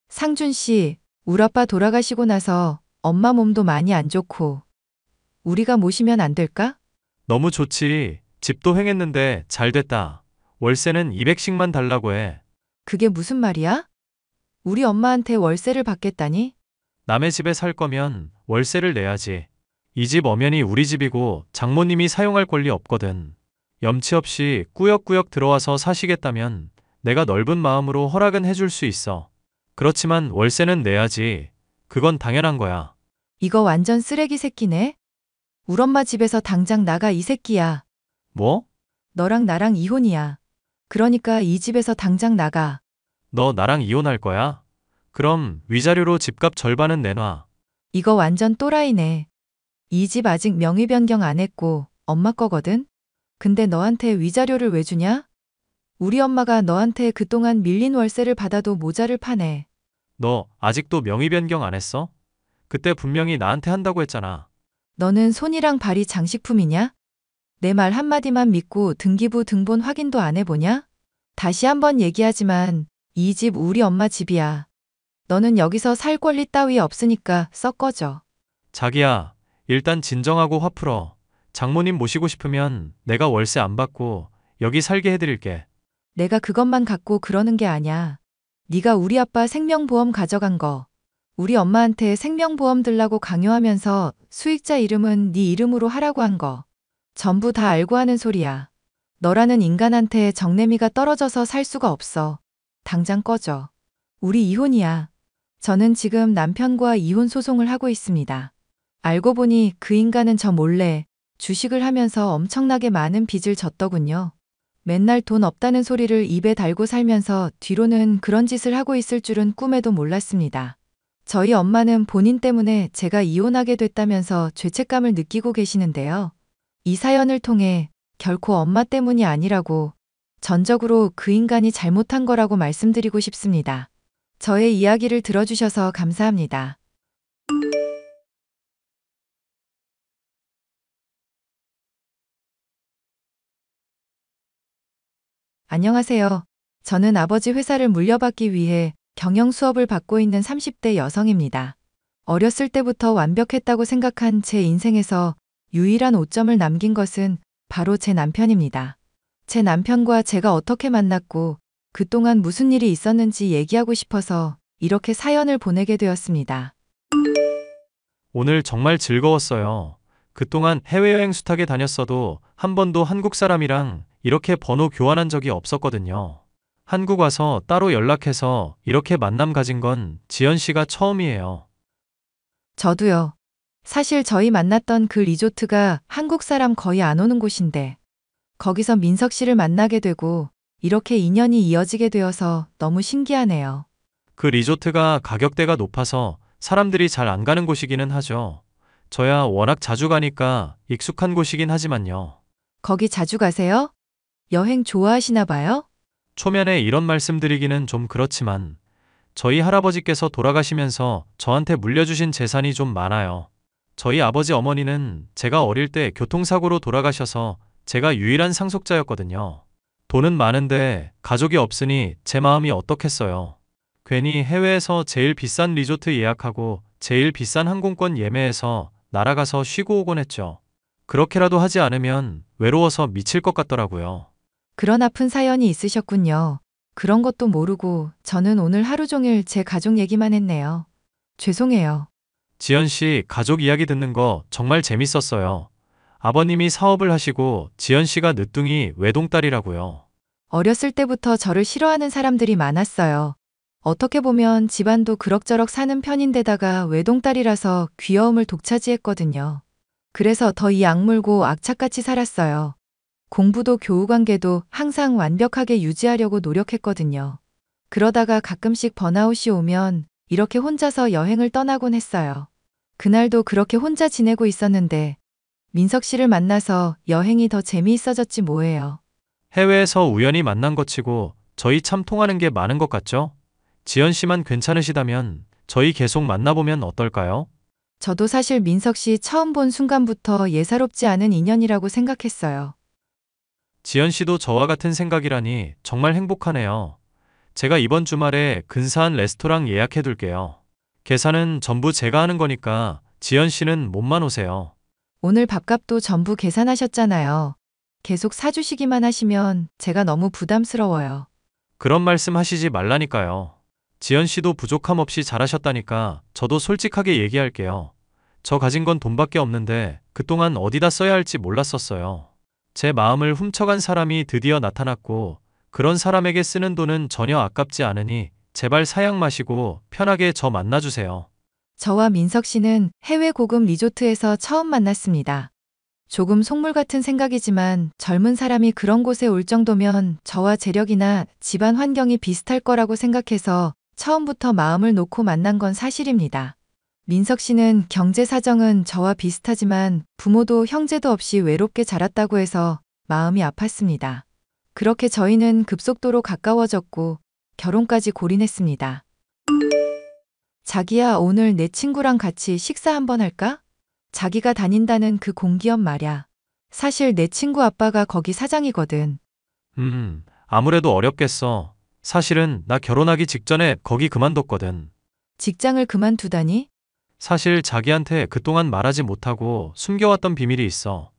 상준 씨, 우리 아빠 돌아가시고 나서 엄마 몸도 많이 안 좋고 우리가 모시면 안 될까? 너무 좋지. 집도 횡했는데 잘 됐다. 월세는 200씩만 달라고 해. 그게 무슨 말이야? 우리 엄마한테 월세를 받겠다니? 남의 집에 살 거면 월세를 내야지. 이 집 엄연히 우리 집이고 장모님이 사용할 권리 없거든. 염치 없이 꾸역꾸역 들어와서 사시겠다면 내가 넓은 마음으로 허락은 해줄 수 있어. 그렇지만 월세는 내야지. 그건 당연한 거야. 이거 완전 쓰레기 새끼네? 우리 엄마 집에서 당장 나가 이 새끼야. 뭐? 너랑 나랑 이혼이야. 그러니까 이 집에서 당장 나가. 너 나랑 이혼할 거야? 그럼 위자료로 집값 절반은 내놔. 이거 완전 또라이네. 이 집 아직 명의 변경 안 했고 엄마 거거든? 근데 너한테 위자료를 왜 주냐? 우리 엄마가 너한테 그동안 밀린 월세를 받아도 모자를 파네. 너 아직도 명의 변경 안 했어? 그때 분명히 나한테 한다고 했잖아. 너는 손이랑 발이 장식품이냐? 내 말 한마디만 믿고 등기부 등본 확인도 안 해보냐? 다시 한번 얘기하지만 이 집 우리 엄마 집이야. 너는 여기서 살 권리 따위 없으니까 썩 꺼져. 자기야, 일단 진정하고 화 풀어. 장모님 모시고 싶으면 내가 월세 안 받고 여기 살게 해드릴게. 내가 그것만 갖고 그러는 게 아냐. 네가 우리 아빠 생명보험 가져간 거. 우리 엄마한테 생명보험 들라고 강요하면서 수익자 이름은 네 이름으로 하라고 한 거. 전부 다 알고 하는 소리야. 너라는 인간한테 정내미가 떨어져서 살 수가 없어. 당장 꺼져. 우리 이혼이야. 저는 지금 남편과 이혼 소송을 하고 있습니다. 알고 보니 그 인간은 저 몰래 주식을 하면서 엄청나게 많은 빚을 졌더군요. 맨날 돈 없다는 소리를 입에 달고 살면서 뒤로는 그런 짓을 하고 있을 줄은 꿈에도 몰랐습니다. 저희 엄마는 본인 때문에 제가 이혼하게 됐다면서 죄책감을 느끼고 계시는데요. 이 사연을 통해 결코 엄마 때문이 아니라고 전적으로 그 인간이 잘못한 거라고 말씀드리고 싶습니다. 저의 이야기를 들어주셔서 감사합니다. 안녕하세요. 저는 아버지 회사를 물려받기 위해 경영 수업을 받고 있는 30대 여성입니다. 어렸을 때부터 완벽했다고 생각한 제 인생에서 유일한 오점을 남긴 것은 바로 제 남편입니다. 제 남편과 제가 어떻게 만났고 그동안 무슨 일이 있었는지 얘기하고 싶어서 이렇게 사연을 보내게 되었습니다. 오늘 정말 즐거웠어요. 그동안 해외여행 숱하게 다녔어도 한 번도 한국 사람이랑 이렇게 번호 교환한 적이 없었거든요. 한국 와서 따로 연락해서 이렇게 만남 가진 건 지연 씨가 처음이에요. 저도요. 사실 저희 만났던 그 리조트가 한국 사람 거의 안 오는 곳인데 거기서 민석 씨를 만나게 되고 이렇게 인연이 이어지게 되어서 너무 신기하네요. 그 리조트가 가격대가 높아서 사람들이 잘 안 가는 곳이기는 하죠. 저야 워낙 자주 가니까 익숙한 곳이긴 하지만요. 거기 자주 가세요? 여행 좋아하시나 봐요? 초면에 이런 말씀드리기는 좀 그렇지만 저희 할아버지께서 돌아가시면서 저한테 물려주신 재산이 좀 많아요. 저희 아버지 어머니는 제가 어릴 때 교통사고로 돌아가셔서 제가 유일한 상속자였거든요. 돈은 많은데 가족이 없으니 제 마음이 어떻겠어요. 괜히 해외에서 제일 비싼 리조트 예약하고 제일 비싼 항공권 예매해서 날아가서 쉬고 오곤 했죠. 그렇게라도 하지 않으면 외로워서 미칠 것 같더라고요. 그런 아픈 사연이 있으셨군요. 그런 것도 모르고 저는 오늘 하루 종일 제 가족 얘기만 했네요. 죄송해요. 지연 씨 가족 이야기 듣는 거 정말 재밌었어요. 아버님이 사업을 하시고 지연 씨가 늦둥이 외동딸이라고요. 어렸을 때부터 저를 싫어하는 사람들이 많았어요. 어떻게 보면 집안도 그럭저럭 사는 편인데다가 외동딸이라서 귀여움을 독차지했거든요. 그래서 더 이 악물고 악착같이 살았어요. 공부도 교우 관계도 항상 완벽하게 유지하려고 노력했거든요. 그러다가 가끔씩 번아웃이 오면 이렇게 혼자서 여행을 떠나곤 했어요. 그날도 그렇게 혼자 지내고 있었는데 민석 씨를 만나서 여행이 더 재미있어졌지 뭐예요. 해외에서 우연히 만난 것 치고 저희 참 통하는 게 많은 것 같죠? 지연 씨만 괜찮으시다면 저희 계속 만나보면 어떨까요? 저도 사실 민석 씨 처음 본 순간부터 예사롭지 않은 인연이라고 생각했어요. 지연 씨도 저와 같은 생각이라니 정말 행복하네요. 제가 이번 주말에 근사한 레스토랑 예약해 둘게요. 계산은 전부 제가 하는 거니까 지연 씨는 몸만 오세요. 오늘 밥값도 전부 계산하셨잖아요. 계속 사주시기만 하시면 제가 너무 부담스러워요. 그런 말씀 하시지 말라니까요. 지연 씨도 부족함 없이 잘하셨다니까 저도 솔직하게 얘기할게요. 저 가진 건 돈밖에 없는데 그동안 어디다 써야 할지 몰랐었어요. 제 마음을 훔쳐간 사람이 드디어 나타났고 그런 사람에게 쓰는 돈은 전혀 아깝지 않으니 제발 사양 마시고 편하게 저 만나주세요. 저와 민석 씨는 해외 고급 리조트에서 처음 만났습니다. 조금 속물 같은 생각이지만 젊은 사람이 그런 곳에 올 정도면 저와 재력이나 집안 환경이 비슷할 거라고 생각해서 처음부터 마음을 놓고 만난 건 사실입니다. 민석 씨는 경제 사정은 저와 비슷하지만 부모도 형제도 없이 외롭게 자랐다고 해서 마음이 아팠습니다. 그렇게 저희는 급속도로 가까워졌고 결혼까지 골인했습니다. 자기야, 오늘 내 친구랑 같이 식사 한번 할까? 자기가 다닌다는 그 공기업 말야. 사실 내 친구 아빠가 거기 사장이거든. 아무래도 어렵겠어. 사실은 나 결혼하기 직전에 거기 그만뒀거든. 직장을 그만두다니? 사실 자기한테 그동안 말하지 못하고 숨겨왔던 비밀이 있어.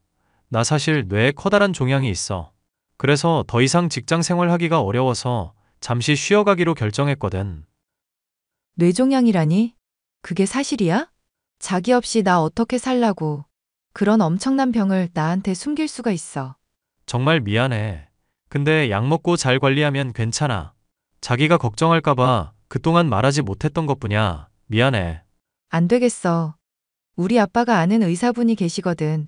나 사실 뇌에 커다란 종양이 있어. 그래서 더 이상 직장 생활하기가 어려워서 잠시 쉬어가기로 결정했거든. 뇌종양이라니? 그게 사실이야? 자기 없이 나 어떻게 살라고. 그런 엄청난 병을 나한테 숨길 수가 있어. 정말 미안해. 근데 약 먹고 잘 관리하면 괜찮아. 자기가 걱정할까봐 그동안 말하지 못했던 것뿐이야. 미안해. 안 되겠어. 우리 아빠가 아는 의사분이 계시거든.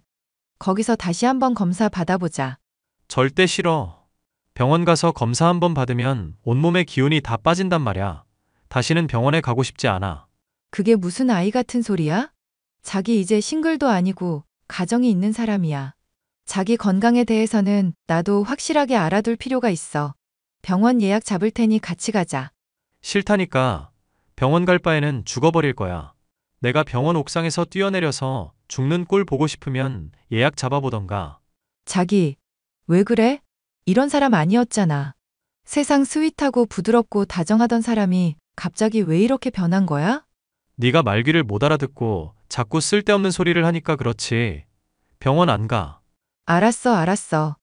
거기서 다시 한번 검사 받아보자. 절대 싫어. 병원 가서 검사 한번 받으면 온몸의 기운이 다 빠진단 말이야. 다시는 병원에 가고 싶지 않아. 그게 무슨 아이 같은 소리야? 자기 이제 싱글도 아니고 가정이 있는 사람이야. 자기 건강에 대해서는 나도 확실하게 알아둘 필요가 있어. 병원 예약 잡을 테니 같이 가자. 싫다니까. 병원 갈 바에는 죽어버릴 거야. 내가 병원 옥상에서 뛰어내려서 죽는 꼴 보고 싶으면 예약 잡아보던가. 자기, 왜 그래? 이런 사람 아니었잖아. 세상 스윗하고 부드럽고 다정하던 사람이 갑자기 왜 이렇게 변한 거야? 네가 말귀를 못 알아듣고 자꾸 쓸데없는 소리를 하니까 그렇지. 병원 안 가. 알았어, 알았어.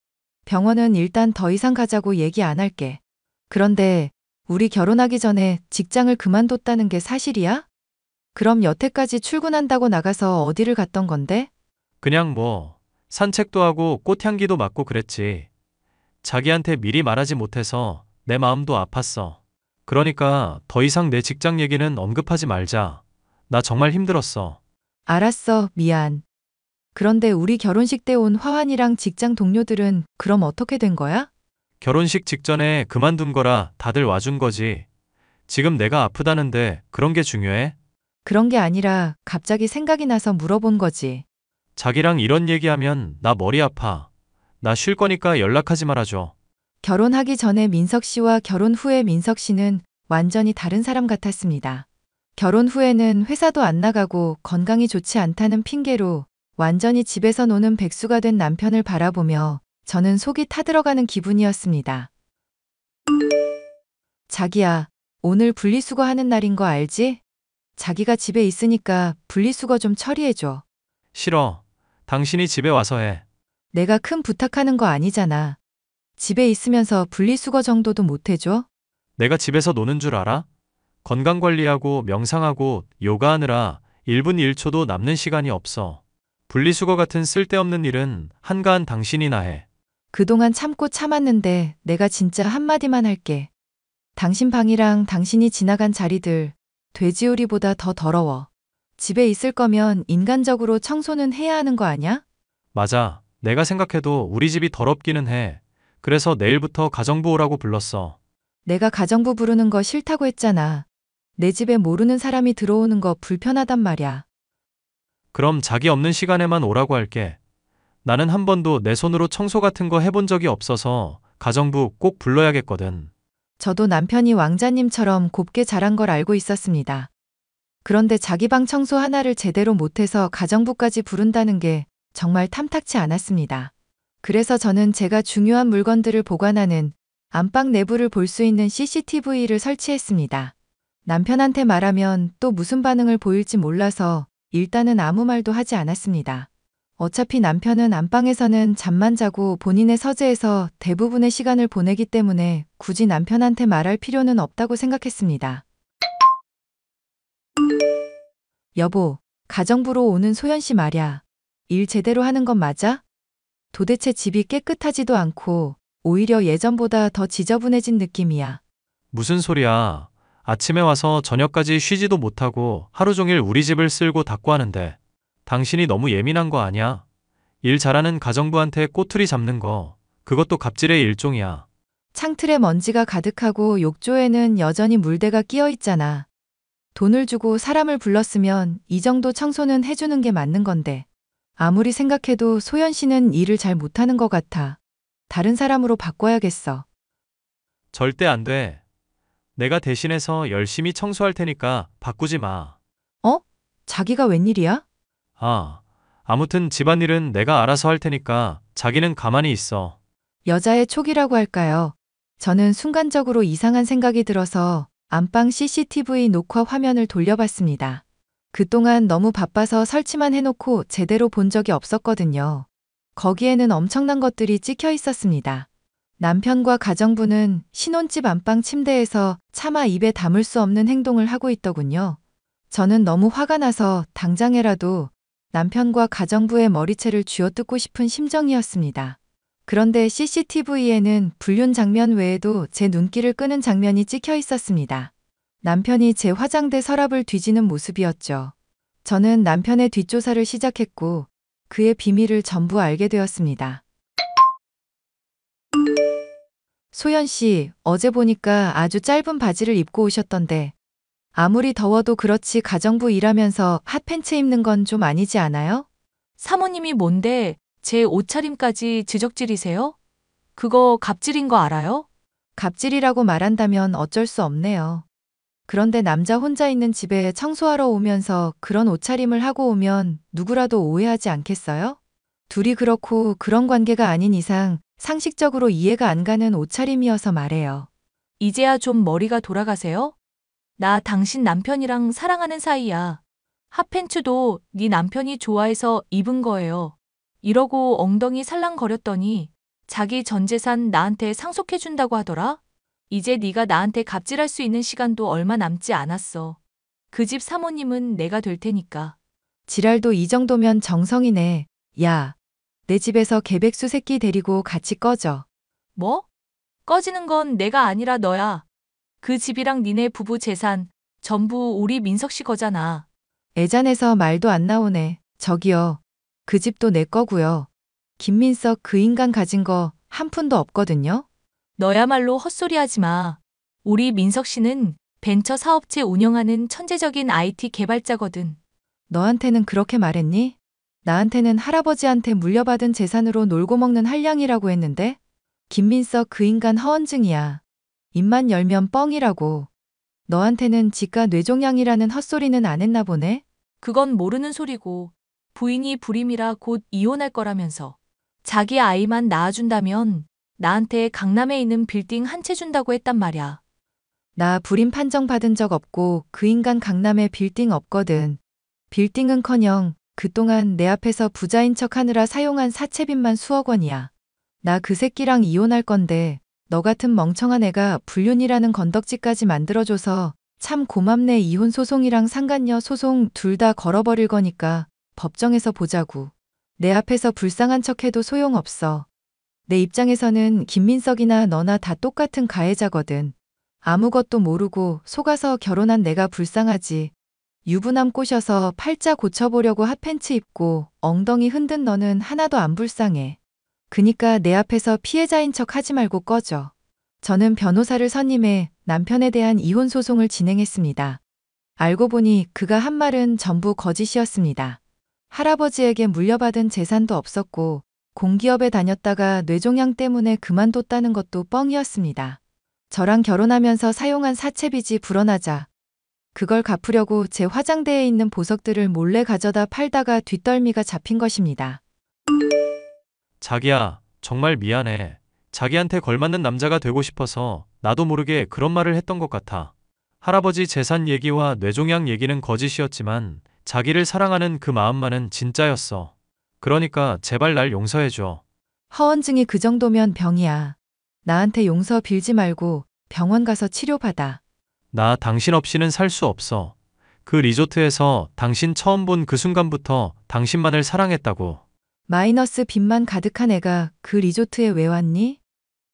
병원은 일단 더 이상 가자고 얘기 안 할게. 그런데 우리 결혼하기 전에 직장을 그만뒀다는 게 사실이야? 그럼 여태까지 출근한다고 나가서 어디를 갔던 건데? 그냥 뭐 산책도 하고 꽃향기도 맡고 그랬지. 자기한테 미리 말하지 못해서 내 마음도 아팠어. 그러니까 더 이상 내 직장 얘기는 언급하지 말자. 나 정말 힘들었어. 알았어, 미안. 그런데 우리 결혼식 때 온 화환이랑 직장 동료들은 그럼 어떻게 된 거야? 결혼식 직전에 그만둔 거라 다들 와준 거지. 지금 내가 아프다는데 그런 게 중요해? 그런 게 아니라 갑자기 생각이 나서 물어본 거지. 자기랑 이런 얘기하면 나 머리 아파. 나 쉴 거니까 연락하지 말아줘. 결혼하기 전에 민석 씨와 결혼 후에 민석 씨는 완전히 다른 사람 같았습니다. 결혼 후에는 회사도 안 나가고 건강이 좋지 않다는 핑계로 완전히 집에서 노는 백수가 된 남편을 바라보며 저는 속이 타들어가는 기분이었습니다. 자기야, 오늘 분리수거 하는 날인 거 알지? 자기가 집에 있으니까 분리수거 좀 처리해줘. 싫어. 당신이 집에 와서 해. 내가 큰 부탁하는 거 아니잖아. 집에 있으면서 분리수거 정도도 못 해줘? 내가 집에서 노는 줄 알아? 건강관리하고 명상하고 요가하느라 1분 1초도 남는 시간이 없어. 분리수거 같은 쓸데없는 일은 한가한 당신이나 해. 그동안 참고 참았는데 내가 진짜 한마디만 할게. 당신 방이랑 당신이 지나간 자리들 돼지우리보다 더 더러워. 집에 있을 거면 인간적으로 청소는 해야 하는 거 아냐? 맞아. 내가 생각해도 우리 집이 더럽기는 해. 그래서 내일부터 가정부 오라고 불렀어. 내가 가정부 부르는 거 싫다고 했잖아. 내 집에 모르는 사람이 들어오는 거 불편하단 말이야. 그럼 자기 없는 시간에만 오라고 할게. 나는 한 번도 내 손으로 청소 같은 거 해본 적이 없어서 가정부 꼭 불러야겠거든. 저도 남편이 왕자님처럼 곱게 자란 걸 알고 있었습니다. 그런데 자기 방 청소 하나를 제대로 못해서 가정부까지 부른다는 게 정말 탐탁치 않았습니다. 그래서 저는 제가 중요한 물건들을 보관하는 안방 내부를 볼 수 있는 CCTV를 설치했습니다. 남편한테 말하면 또 무슨 반응을 보일지 몰라서 일단은 아무 말도 하지 않았습니다. 어차피 남편은 안방에서는 잠만 자고 본인의 서재에서 대부분의 시간을 보내기 때문에 굳이 남편한테 말할 필요는 없다고 생각했습니다. 여보, 가정부로 오는 소연 씨 말야. 일 제대로 하는 건 맞아? 도대체 집이 깨끗하지도 않고 오히려 예전보다 더 지저분해진 느낌이야. 무슨 소리야. 아침에 와서 저녁까지 쉬지도 못하고 하루 종일 우리 집을 쓸고 닦고 하는데 당신이 너무 예민한 거 아니야? 일 잘하는 가정부한테 꼬투리 잡는 거, 그것도 갑질의 일종이야. 창틀에 먼지가 가득하고 욕조에는 여전히 물때가 끼어 있잖아. 돈을 주고 사람을 불렀으면 이 정도 청소는 해주는 게 맞는 건데. 아무리 생각해도 소연 씨는 일을 잘 못하는 것 같아. 다른 사람으로 바꿔야겠어. 절대 안 돼. 내가 대신해서 열심히 청소할 테니까 바꾸지 마. 자기가 웬일이야? 아무튼 집안일은 내가 알아서 할 테니까 자기는 가만히 있어. 여자의 촉이라고 할까요? 저는 순간적으로 이상한 생각이 들어서 안방 CCTV 녹화 화면을 돌려봤습니다. 그동안 너무 바빠서 설치만 해놓고 제대로 본 적이 없었거든요. 거기에는 엄청난 것들이 찍혀 있었습니다. 남편과 가정부는 신혼집 안방 침대에서 차마 입에 담을 수 없는 행동을 하고 있더군요. 저는 너무 화가 나서 당장에라도 남편과 가정부의 머리채를 쥐어뜯고 싶은 심정이었습니다. 그런데 CCTV에는 불륜 장면 외에도 제 눈길을 끄는 장면이 찍혀 있었습니다. 남편이 제 화장대 서랍을 뒤지는 모습이었죠. 저는 남편의 뒷조사를 시작했고 그의 비밀을 전부 알게 되었습니다. 소연 씨, 어제 보니까 아주 짧은 바지를 입고 오셨던데 아무리 더워도 그렇지 가정부 일하면서 핫팬츠 입는 건 좀 아니지 않아요? 사모님이 뭔데 제 옷차림까지 지적질이세요? 그거 갑질인 거 알아요? 갑질이라고 말한다면 어쩔 수 없네요. 그런데 남자 혼자 있는 집에 청소하러 오면서 그런 옷차림을 하고 오면 누구라도 오해하지 않겠어요? 둘이 그렇고 그런 관계가 아닌 이상 상식적으로 이해가 안 가는 옷차림이어서 말해요. 이제야 좀 머리가 돌아가세요? 나 당신 남편이랑 사랑하는 사이야. 핫팬츠도 네 남편이 좋아해서 입은 거예요. 이러고 엉덩이 살랑거렸더니 자기 전 재산 나한테 상속해준다고 하더라? 이제 네가 나한테 갑질할 수 있는 시간도 얼마 남지 않았어. 그 집 사모님은 내가 될 테니까. 지랄도 이 정도면 정성이네. 야, 내 집에서 개백수 새끼 데리고 같이 꺼져. 뭐? 꺼지는 건 내가 아니라 너야. 그 집이랑 니네 부부 재산 전부 우리 민석 씨 거잖아. 애잔해서 말도 안 나오네. 저기요. 그 집도 내 거고요. 김민석 그 인간 가진 거 한 푼도 없거든요. 너야말로 헛소리 하지 마. 우리 민석 씨는 벤처 사업체 운영하는 천재적인 IT 개발자거든. 너한테는 그렇게 말했니? 나한테는 할아버지한테 물려받은 재산으로 놀고 먹는 한량이라고 했는데? 김민석 그 인간 허언증이야. 입만 열면 뻥이라고. 너한테는 지가 뇌종양이라는 헛소리는 안 했나 보네? 그건 모르는 소리고 부인이 불임이라 곧 이혼할 거라면서. 자기 아이만 낳아준다면 나한테 강남에 있는 빌딩 한 채 준다고 했단 말이야. 나 불임 판정 받은 적 없고 그 인간 강남에 빌딩 없거든. 빌딩은커녕 그동안 내 앞에서 부자인 척 하느라 사용한 사채빚만 수억 원이야. 나 그 새끼랑 이혼할 건데 너 같은 멍청한 애가 불륜이라는 건덕지까지 만들어줘서 참 고맙네. 이혼 소송이랑 상간녀 소송 둘 다 걸어버릴 거니까 법정에서 보자고. 내 앞에서 불쌍한 척해도 소용없어. 내 입장에서는 김민석이나 너나 다 똑같은 가해자거든. 아무것도 모르고 속아서 결혼한 내가 불쌍하지. 유부남 꼬셔서 팔자 고쳐보려고 핫팬츠 입고 엉덩이 흔든 너는 하나도 안 불쌍해. 그니까 내 앞에서 피해자인 척 하지 말고 꺼져. 저는 변호사를 선임해 남편에 대한 이혼 소송을 진행했습니다. 알고 보니 그가 한 말은 전부 거짓이었습니다. 할아버지에게 물려받은 재산도 없었고 공기업에 다녔다가 뇌종양 때문에 그만뒀다는 것도 뻥이었습니다. 저랑 결혼하면서 사용한 사채빚이 불어나자 그걸 갚으려고 제 화장대에 있는 보석들을 몰래 가져다 팔다가 뒷덜미가 잡힌 것입니다. 자기야, 정말 미안해. 자기한테 걸맞는 남자가 되고 싶어서 나도 모르게 그런 말을 했던 것 같아. 할아버지 재산 얘기와 뇌종양 얘기는 거짓이었지만 자기를 사랑하는 그 마음만은 진짜였어. 그러니까 제발 날 용서해줘. 허언증이 그 정도면 병이야. 나한테 용서 빌지 말고 병원 가서 치료받아. 나 당신 없이는 살 수 없어. 그 리조트에서 당신 처음 본 그 순간부터 당신만을 사랑했다고. 마이너스 빚만 가득한 애가 그 리조트에 왜 왔니?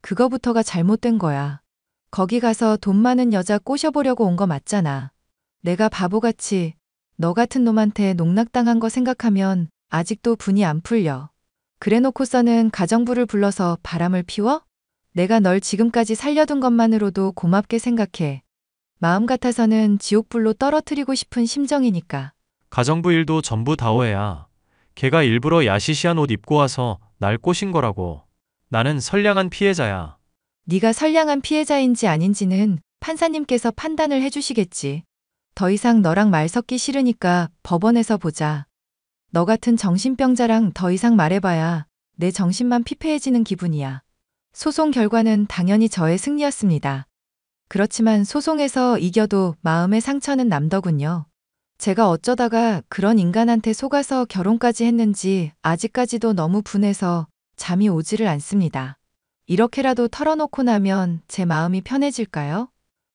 그거부터가 잘못된 거야. 거기 가서 돈 많은 여자 꼬셔보려고 온 거 맞잖아. 내가 바보같이 너 같은 놈한테 농락당한 거 생각하면 아직도 분이 안 풀려. 그래놓고서는 가정부를 불러서 바람을 피워? 내가 널 지금까지 살려둔 것만으로도 고맙게 생각해. 마음 같아서는 지옥불로 떨어뜨리고 싶은 심정이니까. 가정부 일도 전부 다 오해야. 걔가 일부러 야시시한 옷 입고 와서 날 꼬신 거라고. 나는 선량한 피해자야. 네가 선량한 피해자인지 아닌지는 판사님께서 판단을 해주시겠지. 더 이상 너랑 말 섞기 싫으니까 법원에서 보자. 너 같은 정신병자랑 더 이상 말해봐야 내 정신만 피폐해지는 기분이야. 소송 결과는 당연히 저의 승리였습니다. 그렇지만 소송에서 이겨도 마음의 상처는 남더군요. 제가 어쩌다가 그런 인간한테 속아서 결혼까지 했는지 아직까지도 너무 분해서 잠이 오지를 않습니다. 이렇게라도 털어놓고 나면 제 마음이 편해질까요?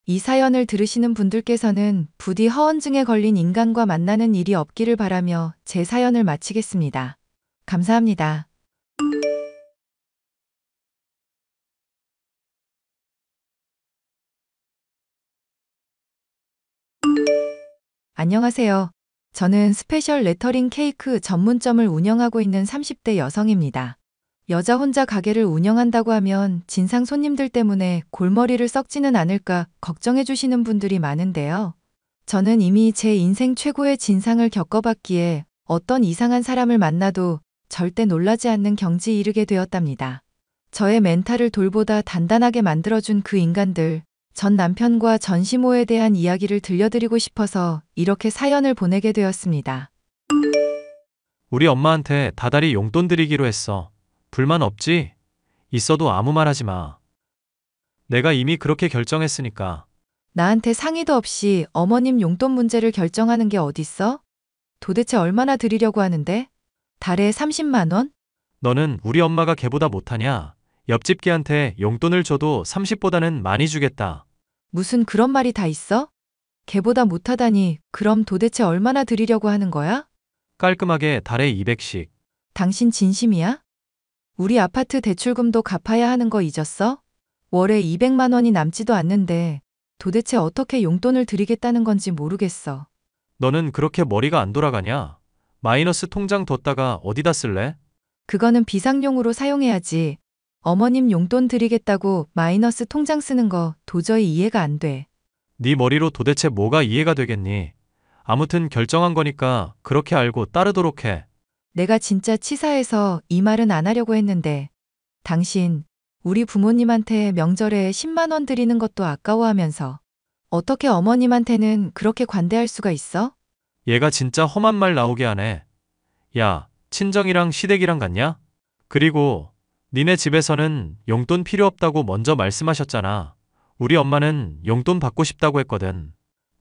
이 사연을 들으시는 분들께서는 부디 허언증에 걸린 인간과 만나는 일이 없기를 바라며 제 사연을 마치겠습니다. 감사합니다. 안녕하세요. 저는 스페셜 레터링 케이크 전문점을 운영하고 있는 30대 여성입니다. 여자 혼자 가게를 운영한다고 하면 진상 손님들 때문에 골머리를 썩지는 않을까 걱정해 주시는 분들이 많은데요. 저는 이미 제 인생 최고의 진상을 겪어봤기에 어떤 이상한 사람을 만나도 절대 놀라지 않는 경지에 이르게 되었답니다. 저의 멘탈을 돌보다 단단하게 만들어준 그 인간들, 전 남편과 전시모에 대한 이야기를 들려드리고 싶어서 이렇게 사연을 보내게 되었습니다. 우리 엄마한테 다달이 용돈 드리기로 했어. 불만 없지? 있어도 아무 말 하지 마. 내가 이미 그렇게 결정했으니까. 나한테 상의도 없이 어머님 용돈 문제를 결정하는 게 어딨어? 도대체 얼마나 드리려고 하는데? 달에 30만 원? 너는 우리 엄마가 걔보다 못하냐? 옆집 걔한테 용돈을 줘도 30보다는 많이 주겠다. 무슨 그런 말이 다 있어? 걔보다 못하다니 그럼 도대체 얼마나 드리려고 하는 거야? 깔끔하게 달에 200씩. 당신 진심이야? 우리 아파트 대출금도 갚아야 하는 거 잊었어? 월에 200만 원이 남지도 않는데 도대체 어떻게 용돈을 드리겠다는 건지 모르겠어. 너는 그렇게 머리가 안 돌아가냐? 마이너스 통장 뒀다가 어디다 쓸래? 그거는 비상용으로 사용해야지. 어머님 용돈 드리겠다고 마이너스 통장 쓰는 거 도저히 이해가 안 돼. 네 머리로 도대체 뭐가 이해가 되겠니? 아무튼 결정한 거니까 그렇게 알고 따르도록 해. 내가 진짜 치사해서 이 말은 안 하려고 했는데 당신 우리 부모님한테 명절에 10만 원 드리는 것도 아까워하면서 어떻게 어머님한테는 그렇게 관대할 수가 있어? 얘가 진짜 험한 말 나오게 하네. 야, 친정이랑 시댁이랑 같냐? 그리고 니네 집에서는 용돈 필요 없다고 먼저 말씀하셨잖아. 우리 엄마는 용돈 받고 싶다고 했거든.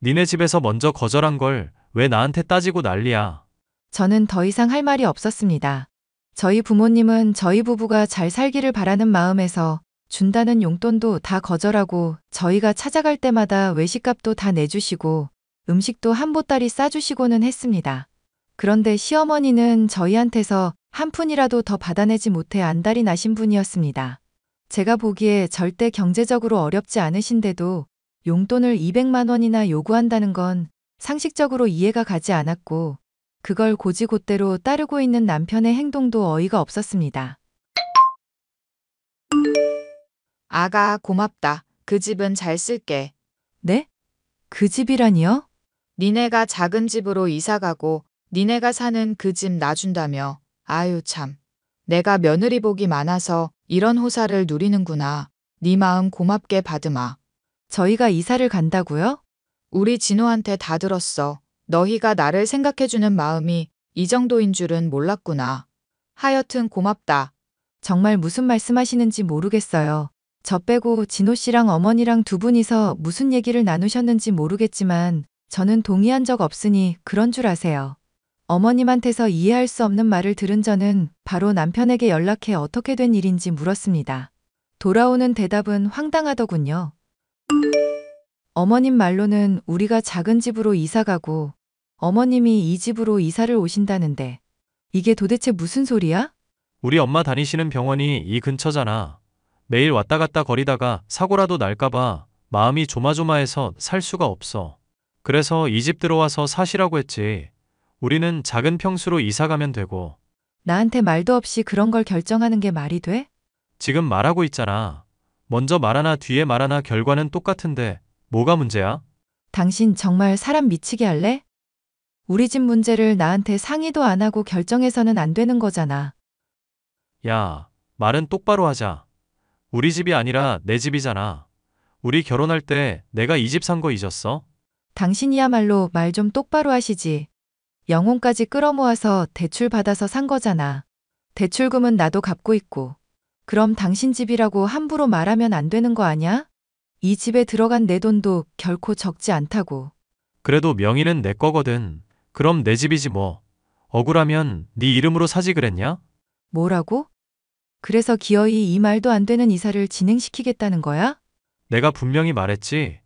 니네 집에서 먼저 거절한 걸 왜 나한테 따지고 난리야. 저는 더 이상 할 말이 없었습니다. 저희 부모님은 저희 부부가 잘 살기를 바라는 마음에서 준다는 용돈도 다 거절하고 저희가 찾아갈 때마다 외식값도 다 내주시고 음식도 한 보따리 싸주시고는 했습니다. 그런데 시어머니는 저희한테서 한 푼이라도 더 받아내지 못해 안달이 나신 분이었습니다. 제가 보기에 절대 경제적으로 어렵지 않으신데도 용돈을 200만 원이나 요구한다는 건 상식적으로 이해가 가지 않았고, 그걸 곧이곧대로 따르고 있는 남편의 행동도 어이가 없었습니다. 아가, 고맙다. 그 집은 잘 쓸게. 네? 그 집이라니요? 니네가 작은 집으로 이사 가고 니네가 사는 그 집 놔준다며. 아유 참. 내가 며느리 복이 많아서 이런 호사를 누리는구나. 네 마음 고맙게 받으마. 저희가 이사를 간다고요? 우리 진호한테 다 들었어. 너희가 나를 생각해주는 마음이 이 정도인 줄은 몰랐구나. 하여튼 고맙다. 정말 무슨 말씀하시는지 모르겠어요. 저 빼고 진호 씨랑 어머니랑 두 분이서 무슨 얘기를 나누셨는지 모르겠지만 저는 동의한 적 없으니 그런 줄 아세요. 어머님한테서 이해할 수 없는 말을 들은 저는 바로 남편에게 연락해 어떻게 된 일인지 물었습니다. 돌아오는 대답은 황당하더군요. 어머님 말로는 우리가 작은 집으로 이사 가고 어머님이 이 집으로 이사를 오신다는데 이게 도대체 무슨 소리야? 우리 엄마 다니시는 병원이 이 근처잖아. 매일 왔다 갔다 거리다가 사고라도 날까봐 마음이 조마조마해서 살 수가 없어. 그래서 이 집 들어와서 사시라고 했지. 우리는 작은 평수로 이사 가면 되고. 나한테 말도 없이 그런 걸 결정하는 게 말이 돼? 지금 말하고 있잖아. 먼저 말 하나 뒤에 말 하나 결과는 똑같은데 뭐가 문제야? 당신 정말 사람 미치게 할래? 우리 집 문제를 나한테 상의도 안 하고 결정해서는 안 되는 거잖아. 야, 말은 똑바로 하자. 우리 집이 아니라 내 집이잖아. 우리 결혼할 때 내가 이 집 산 거 잊었어? 당신이야말로 말 좀 똑바로 하시지. 영혼까지 끌어모아서 대출 받아서 산 거잖아. 대출금은 나도 갚고 있고. 그럼 당신 집이라고 함부로 말하면 안 되는 거 아냐? 이 집에 들어간 내 돈도 결코 적지 않다고. 그래도 명의는 내 거거든. 그럼 내 집이지 뭐. 억울하면 네 이름으로 사지 그랬냐? 뭐라고? 그래서 기어이 이 말도 안 되는 이사를 진행시키겠다는 거야? 내가 분명히 말했지.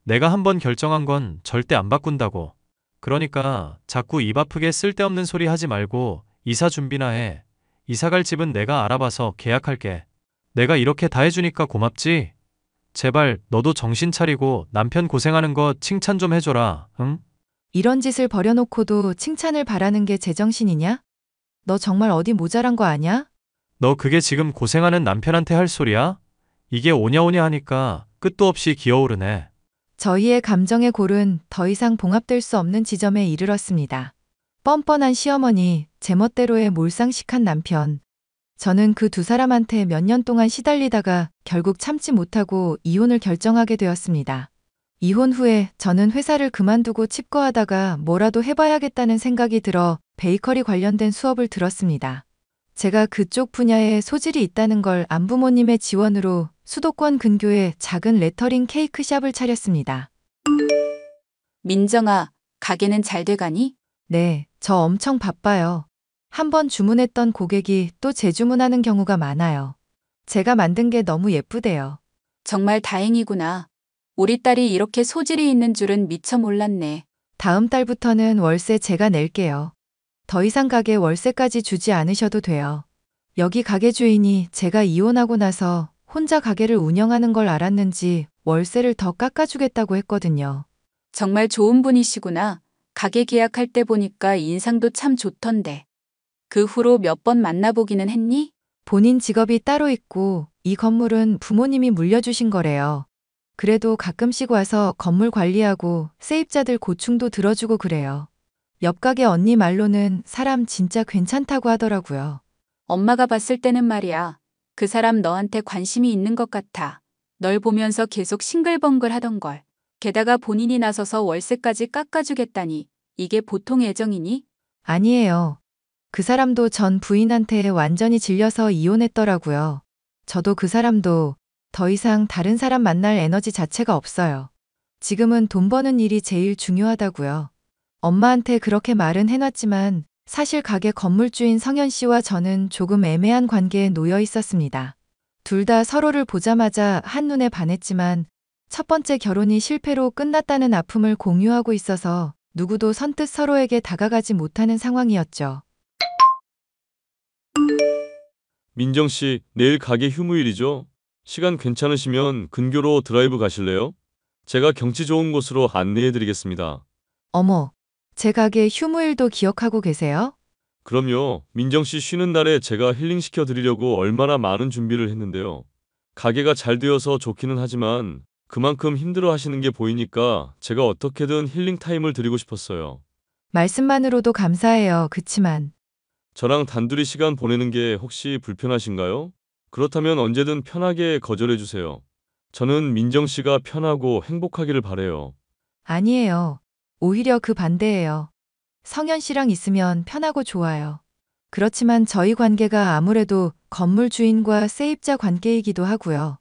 내가 한번 결정한 건 절대 안 바꾼다고. 그러니까 자꾸 입 아프게 쓸데없는 소리 하지 말고 이사 준비나 해. 이사 갈 집은 내가 알아봐서 계약할게. 내가 이렇게 다 해주니까 고맙지? 제발 너도 정신 차리고 남편 고생하는 거 칭찬 좀 해줘라, 응? 이런 짓을 벌여놓고도 칭찬을 바라는 게 제정신이냐? 너 정말 어디 모자란 거 아냐? 너 그게 지금 고생하는 남편한테 할 소리야? 이게 오냐오냐 하니까 끝도 없이 기어오르네. 저희의 감정의 골은 더 이상 봉합될 수 없는 지점에 이르렀습니다. 뻔뻔한 시어머니, 제멋대로의 몰상식한 남편. 저는 그 두 사람한테 몇 년 동안 시달리다가 결국 참지 못하고 이혼을 결정하게 되었습니다. 이혼 후에 저는 회사를 그만두고 칩거하다가 뭐라도 해봐야겠다는 생각이 들어 베이커리 관련된 수업을 들었습니다. 제가 그쪽 분야에 소질이 있다는 걸 안 부모님의 지원으로 수도권 근교에 작은 레터링 케이크샵을 차렸습니다. 민정아, 가게는 잘 돼가니? 네, 저 엄청 바빠요. 한번 주문했던 고객이 또 재주문하는 경우가 많아요. 제가 만든 게 너무 예쁘대요. 정말 다행이구나. 우리 딸이 이렇게 소질이 있는 줄은 미처 몰랐네. 다음 달부터는 월세 제가 낼게요. 더 이상 가게 월세까지 주지 않으셔도 돼요. 여기 가게 주인이 제가 이혼하고 나서 혼자 가게를 운영하는 걸 알았는지 월세를 더 깎아주겠다고 했거든요. 정말 좋은 분이시구나. 가게 계약할 때 보니까 인상도 참 좋던데. 그 후로 몇 번 만나보기는 했니? 본인 직업이 따로 있고 이 건물은 부모님이 물려주신 거래요. 그래도 가끔씩 와서 건물 관리하고 세입자들 고충도 들어주고 그래요. 옆 가게 언니 말로는 사람 진짜 괜찮다고 하더라고요. 엄마가 봤을 때는 말이야. 그 사람 너한테 관심이 있는 것 같아. 널 보면서 계속 싱글벙글 하던걸. 게다가 본인이 나서서 월세까지 깎아주겠다니. 이게 보통 애정이니? 아니에요. 그 사람도 전 부인한테 완전히 질려서 이혼했더라고요. 저도 그 사람도 더 이상 다른 사람 만날 에너지 자체가 없어요. 지금은 돈 버는 일이 제일 중요하다고요. 엄마한테 그렇게 말은 해놨지만 사실 가게 건물주인 성현 씨와 저는 조금 애매한 관계에 놓여 있었습니다. 둘 다 서로를 보자마자 한눈에 반했지만 첫 번째 결혼이 실패로 끝났다는 아픔을 공유하고 있어서 누구도 선뜻 서로에게 다가가지 못하는 상황이었죠. 민정 씨, 내일 가게 휴무일이죠? 시간 괜찮으시면 근교로 드라이브 가실래요? 제가 경치 좋은 곳으로 안내해 드리겠습니다. 어머, 제 가게 휴무일도 기억하고 계세요? 그럼요. 민정 씨 쉬는 날에 제가 힐링시켜 드리려고 얼마나 많은 준비를 했는데요. 가게가 잘 되어서 좋기는 하지만 그만큼 힘들어 하시는 게 보이니까 제가 어떻게든 힐링 타임을 드리고 싶었어요. 말씀만으로도 감사해요. 그치만 저랑 단둘이 시간 보내는 게 혹시 불편하신가요? 그렇다면 언제든 편하게 거절해 주세요. 저는 민정 씨가 편하고 행복하기를 바래요. 아니에요. 오히려 그 반대예요. 성현 씨랑 있으면 편하고 좋아요. 그렇지만 저희 관계가 아무래도 건물 주인과 세입자 관계이기도 하고요.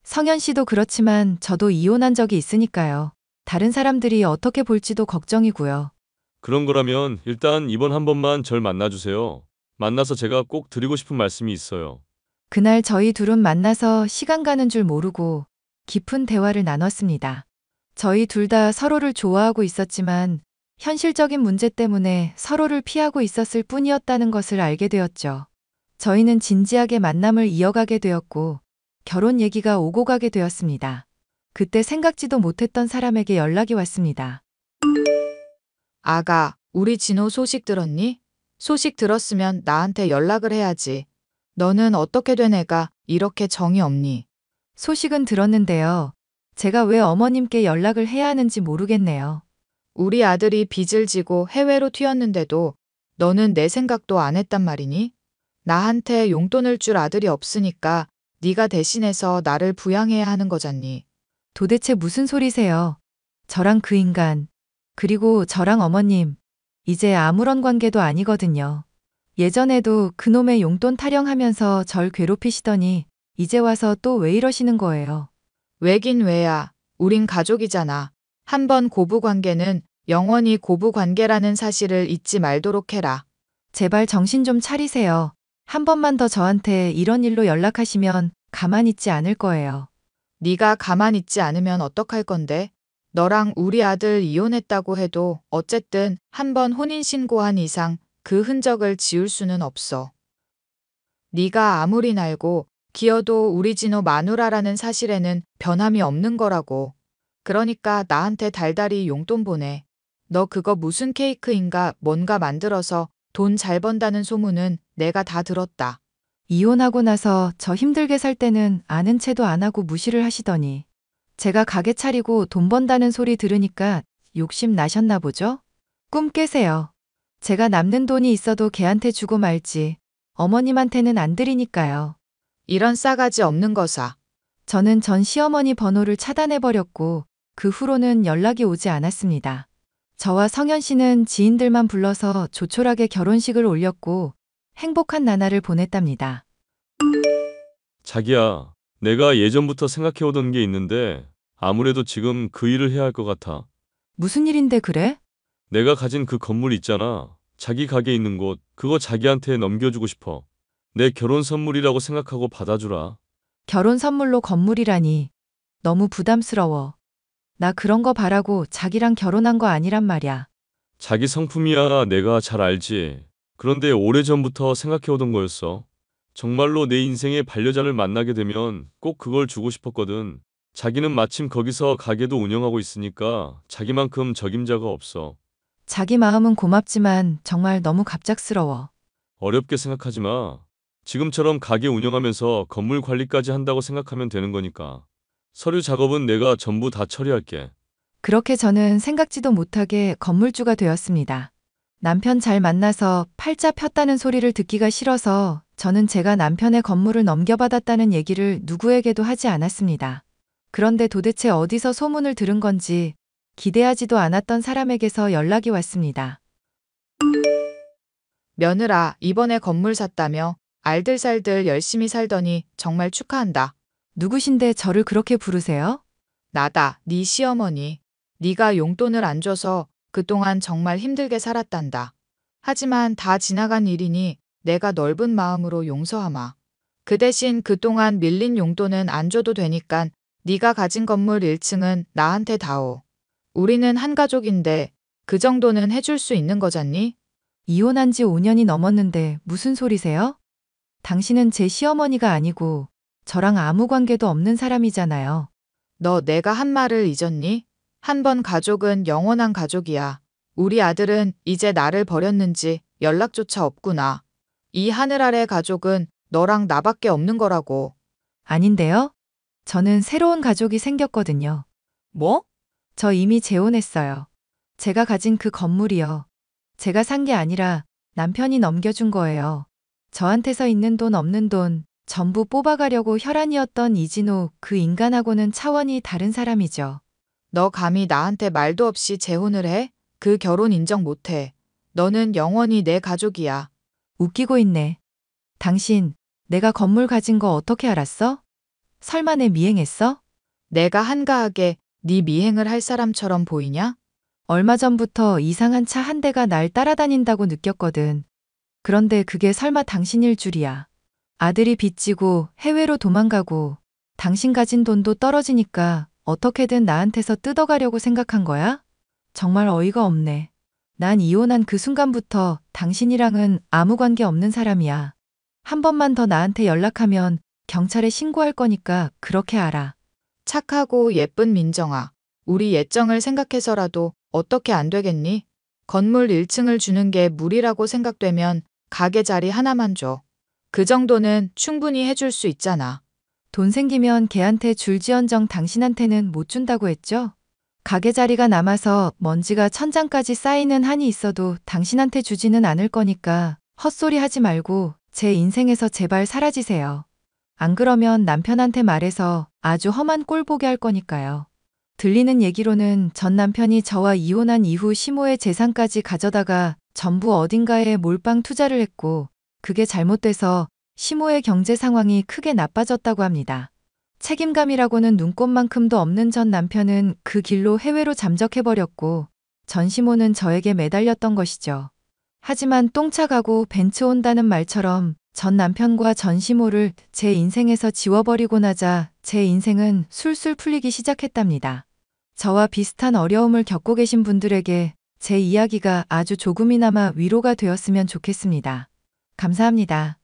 성현 씨도 그렇지만 저도 이혼한 적이 있으니까요. 다른 사람들이 어떻게 볼지도 걱정이고요. 그런 거라면 일단 이번 한 번만 절 만나주세요. 만나서 제가 꼭 드리고 싶은 말씀이 있어요. 그날 저희 둘은 만나서 시간 가는 줄 모르고 깊은 대화를 나눴습니다. 저희 둘 다 서로를 좋아하고 있었지만 현실적인 문제 때문에 서로를 피하고 있었을 뿐이었다는 것을 알게 되었죠. 저희는 진지하게 만남을 이어가게 되었고 결혼 얘기가 오고 가게 되었습니다. 그때 생각지도 못했던 사람에게 연락이 왔습니다. 아가, 우리 진호 소식 들었니? 소식 들었으면 나한테 연락을 해야지. 너는 어떻게 된 애가 이렇게 정이 없니? 소식은 들었는데요. 제가 왜 어머님께 연락을 해야 하는지 모르겠네요. 우리 아들이 빚을 지고 해외로 튀었는데도 너는 내 생각도 안 했단 말이니? 나한테 용돈을 줄 아들이 없으니까 네가 대신해서 나를 부양해야 하는 거잖니. 도대체 무슨 소리세요? 저랑 그 인간, 그리고 저랑 어머님, 이제 아무런 관계도 아니거든요. 예전에도 그놈의 용돈 타령하면서 절 괴롭히시더니 이제 와서 또 왜 이러시는 거예요? 왜긴 왜야. 우린 가족이잖아. 한번 고부 관계는 영원히 고부 관계라는 사실을 잊지 말도록 해라. 제발 정신 좀 차리세요. 한 번만 더 저한테 이런 일로 연락하시면 가만 있지 않을 거예요. 네가 가만 있지 않으면 어떡할 건데? 너랑 우리 아들 이혼했다고 해도 어쨌든 한 번 혼인신고한 이상 그 흔적을 지울 수는 없어. 네가 아무리 날고 기어도 우리 진호 마누라라는 사실에는 변함이 없는 거라고. 그러니까 나한테 달달이 용돈 보내. 너 그거 무슨 케이크인가 뭔가 만들어서 돈 잘 번다는 소문은 내가 다 들었다. 이혼하고 나서 저 힘들게 살 때는 아는 체도 안 하고 무시를 하시더니 제가 가게 차리고 돈 번다는 소리 들으니까 욕심 나셨나 보죠? 꿈 깨세요. 제가 남는 돈이 있어도 걔한테 주고 말지 어머님한테는 안 드리니까요. 이런 싸가지 없는 거사. 저는 전 시어머니 번호를 차단해버렸고 그 후로는 연락이 오지 않았습니다. 저와 성현 씨는 지인들만 불러서 조촐하게 결혼식을 올렸고 행복한 나날을 보냈답니다. 자기야, 내가 예전부터 생각해오던 게 있는데 아무래도 지금 그 일을 해야 할 것 같아. 무슨 일인데 그래? 내가 가진 그 건물 있잖아. 자기 가게 있는 곳, 그거 자기한테 넘겨주고 싶어. 내 결혼 선물이라고 생각하고 받아주라. 결혼 선물로 건물이라니. 너무 부담스러워. 나 그런 거 바라고 자기랑 결혼한 거 아니란 말이야. 자기 성품이야 내가 잘 알지. 그런데 오래전부터 생각해오던 거였어. 정말로 내 인생의 반려자를 만나게 되면 꼭 그걸 주고 싶었거든. 자기는 마침 거기서 가게도 운영하고 있으니까 자기만큼 적임자가 없어. 자기 마음은 고맙지만 정말 너무 갑작스러워. 어렵게 생각하지 마. 지금처럼 가게 운영하면서 건물 관리까지 한다고 생각하면 되는 거니까. 서류 작업은 내가 전부 다 처리할게. 그렇게 저는 생각지도 못하게 건물주가 되었습니다. 남편 잘 만나서 팔자 폈다는 소리를 듣기가 싫어서 저는 제가 남편의 건물을 넘겨받았다는 얘기를 누구에게도 하지 않았습니다. 그런데 도대체 어디서 소문을 들은 건지 기대하지도 않았던 사람에게서 연락이 왔습니다. 며느라, 이번에 건물 샀다며 알들살들 열심히 살더니 정말 축하한다. 누구신데 저를 그렇게 부르세요? 나다, 네 시어머니. 네가 용돈을 안 줘서 그동안 정말 힘들게 살았단다. 하지만 다 지나간 일이니 내가 넓은 마음으로 용서하마. 그 대신 그동안 밀린 용돈은 안 줘도 되니깐 네가 가진 건물 1층은 나한테 다오. 우리는 한 가족인데 그 정도는 해줄 수 있는 거잖니? 이혼한 지 5년이 넘었는데 무슨 소리세요? 당신은 제 시어머니가 아니고 저랑 아무 관계도 없는 사람이잖아요. 너 내가 한 말을 잊었니? 한 번 가족은 영원한 가족이야. 우리 아들은 이제 나를 버렸는지 연락조차 없구나. 이 하늘 아래 가족은 너랑 나밖에 없는 거라고. 아닌데요? 저는 새로운 가족이 생겼거든요. 뭐? 저 이미 재혼했어요. 제가 가진 그 건물이요. 제가 산 게 아니라 남편이 넘겨준 거예요. 저한테서 있는 돈 없는 돈 전부 뽑아가려고 혈안이었던 이진호 그 인간하고는 차원이 다른 사람이죠. 너 감히 나한테 말도 없이 재혼을 해? 그 결혼 인정 못해. 너는 영원히 내 가족이야. 웃기고 있네. 당신, 내가 건물 가진 거 어떻게 알았어? 설마 내 미행했어? 내가 한가하게 네 미행을 할 사람처럼 보이냐? 얼마 전부터 이상한 차 한 대가 날 따라다닌다고 느꼈거든. 그런데 그게 설마 당신일 줄이야. 아들이 빚지고 해외로 도망가고 당신 가진 돈도 떨어지니까 어떻게든 나한테서 뜯어가려고 생각한 거야? 정말 어이가 없네. 난 이혼한 그 순간부터 당신이랑은 아무 관계 없는 사람이야. 한 번만 더 나한테 연락하면 경찰에 신고할 거니까 그렇게 알아. 착하고 예쁜 민정아. 우리 예정을 생각해서라도 어떻게 안 되겠니? 건물 1층을 주는 게 무리라고 생각되면 가게 자리 하나만 줘. 그 정도는 충분히 해줄 수 있잖아. 돈 생기면 걔한테 줄지언정 당신한테는 못 준다고 했죠? 가게 자리가 남아서 먼지가 천장까지 쌓이는 한이 있어도 당신한테 주지는 않을 거니까 헛소리 하지 말고 제 인생에서 제발 사라지세요. 안 그러면 남편한테 말해서 아주 험한 꼴 보게 할 거니까요. 들리는 얘기로는 전 남편이 저와 이혼한 이후 시모의 재산까지 가져다가 전부 어딘가에 몰빵 투자를 했고 그게 잘못돼서 시모의 경제 상황이 크게 나빠졌다고 합니다. 책임감이라고는 눈꼽만큼도 없는 전 남편은 그 길로 해외로 잠적해버렸고 전 시모는 저에게 매달렸던 것이죠. 하지만 똥차 가고 벤츠 온다는 말처럼 전 남편과 전 시모를 제 인생에서 지워버리고 나자 제 인생은 술술 풀리기 시작했답니다. 저와 비슷한 어려움을 겪고 계신 분들에게 제 이야기가 아주 조금이나마 위로가 되었으면 좋겠습니다. 감사합니다.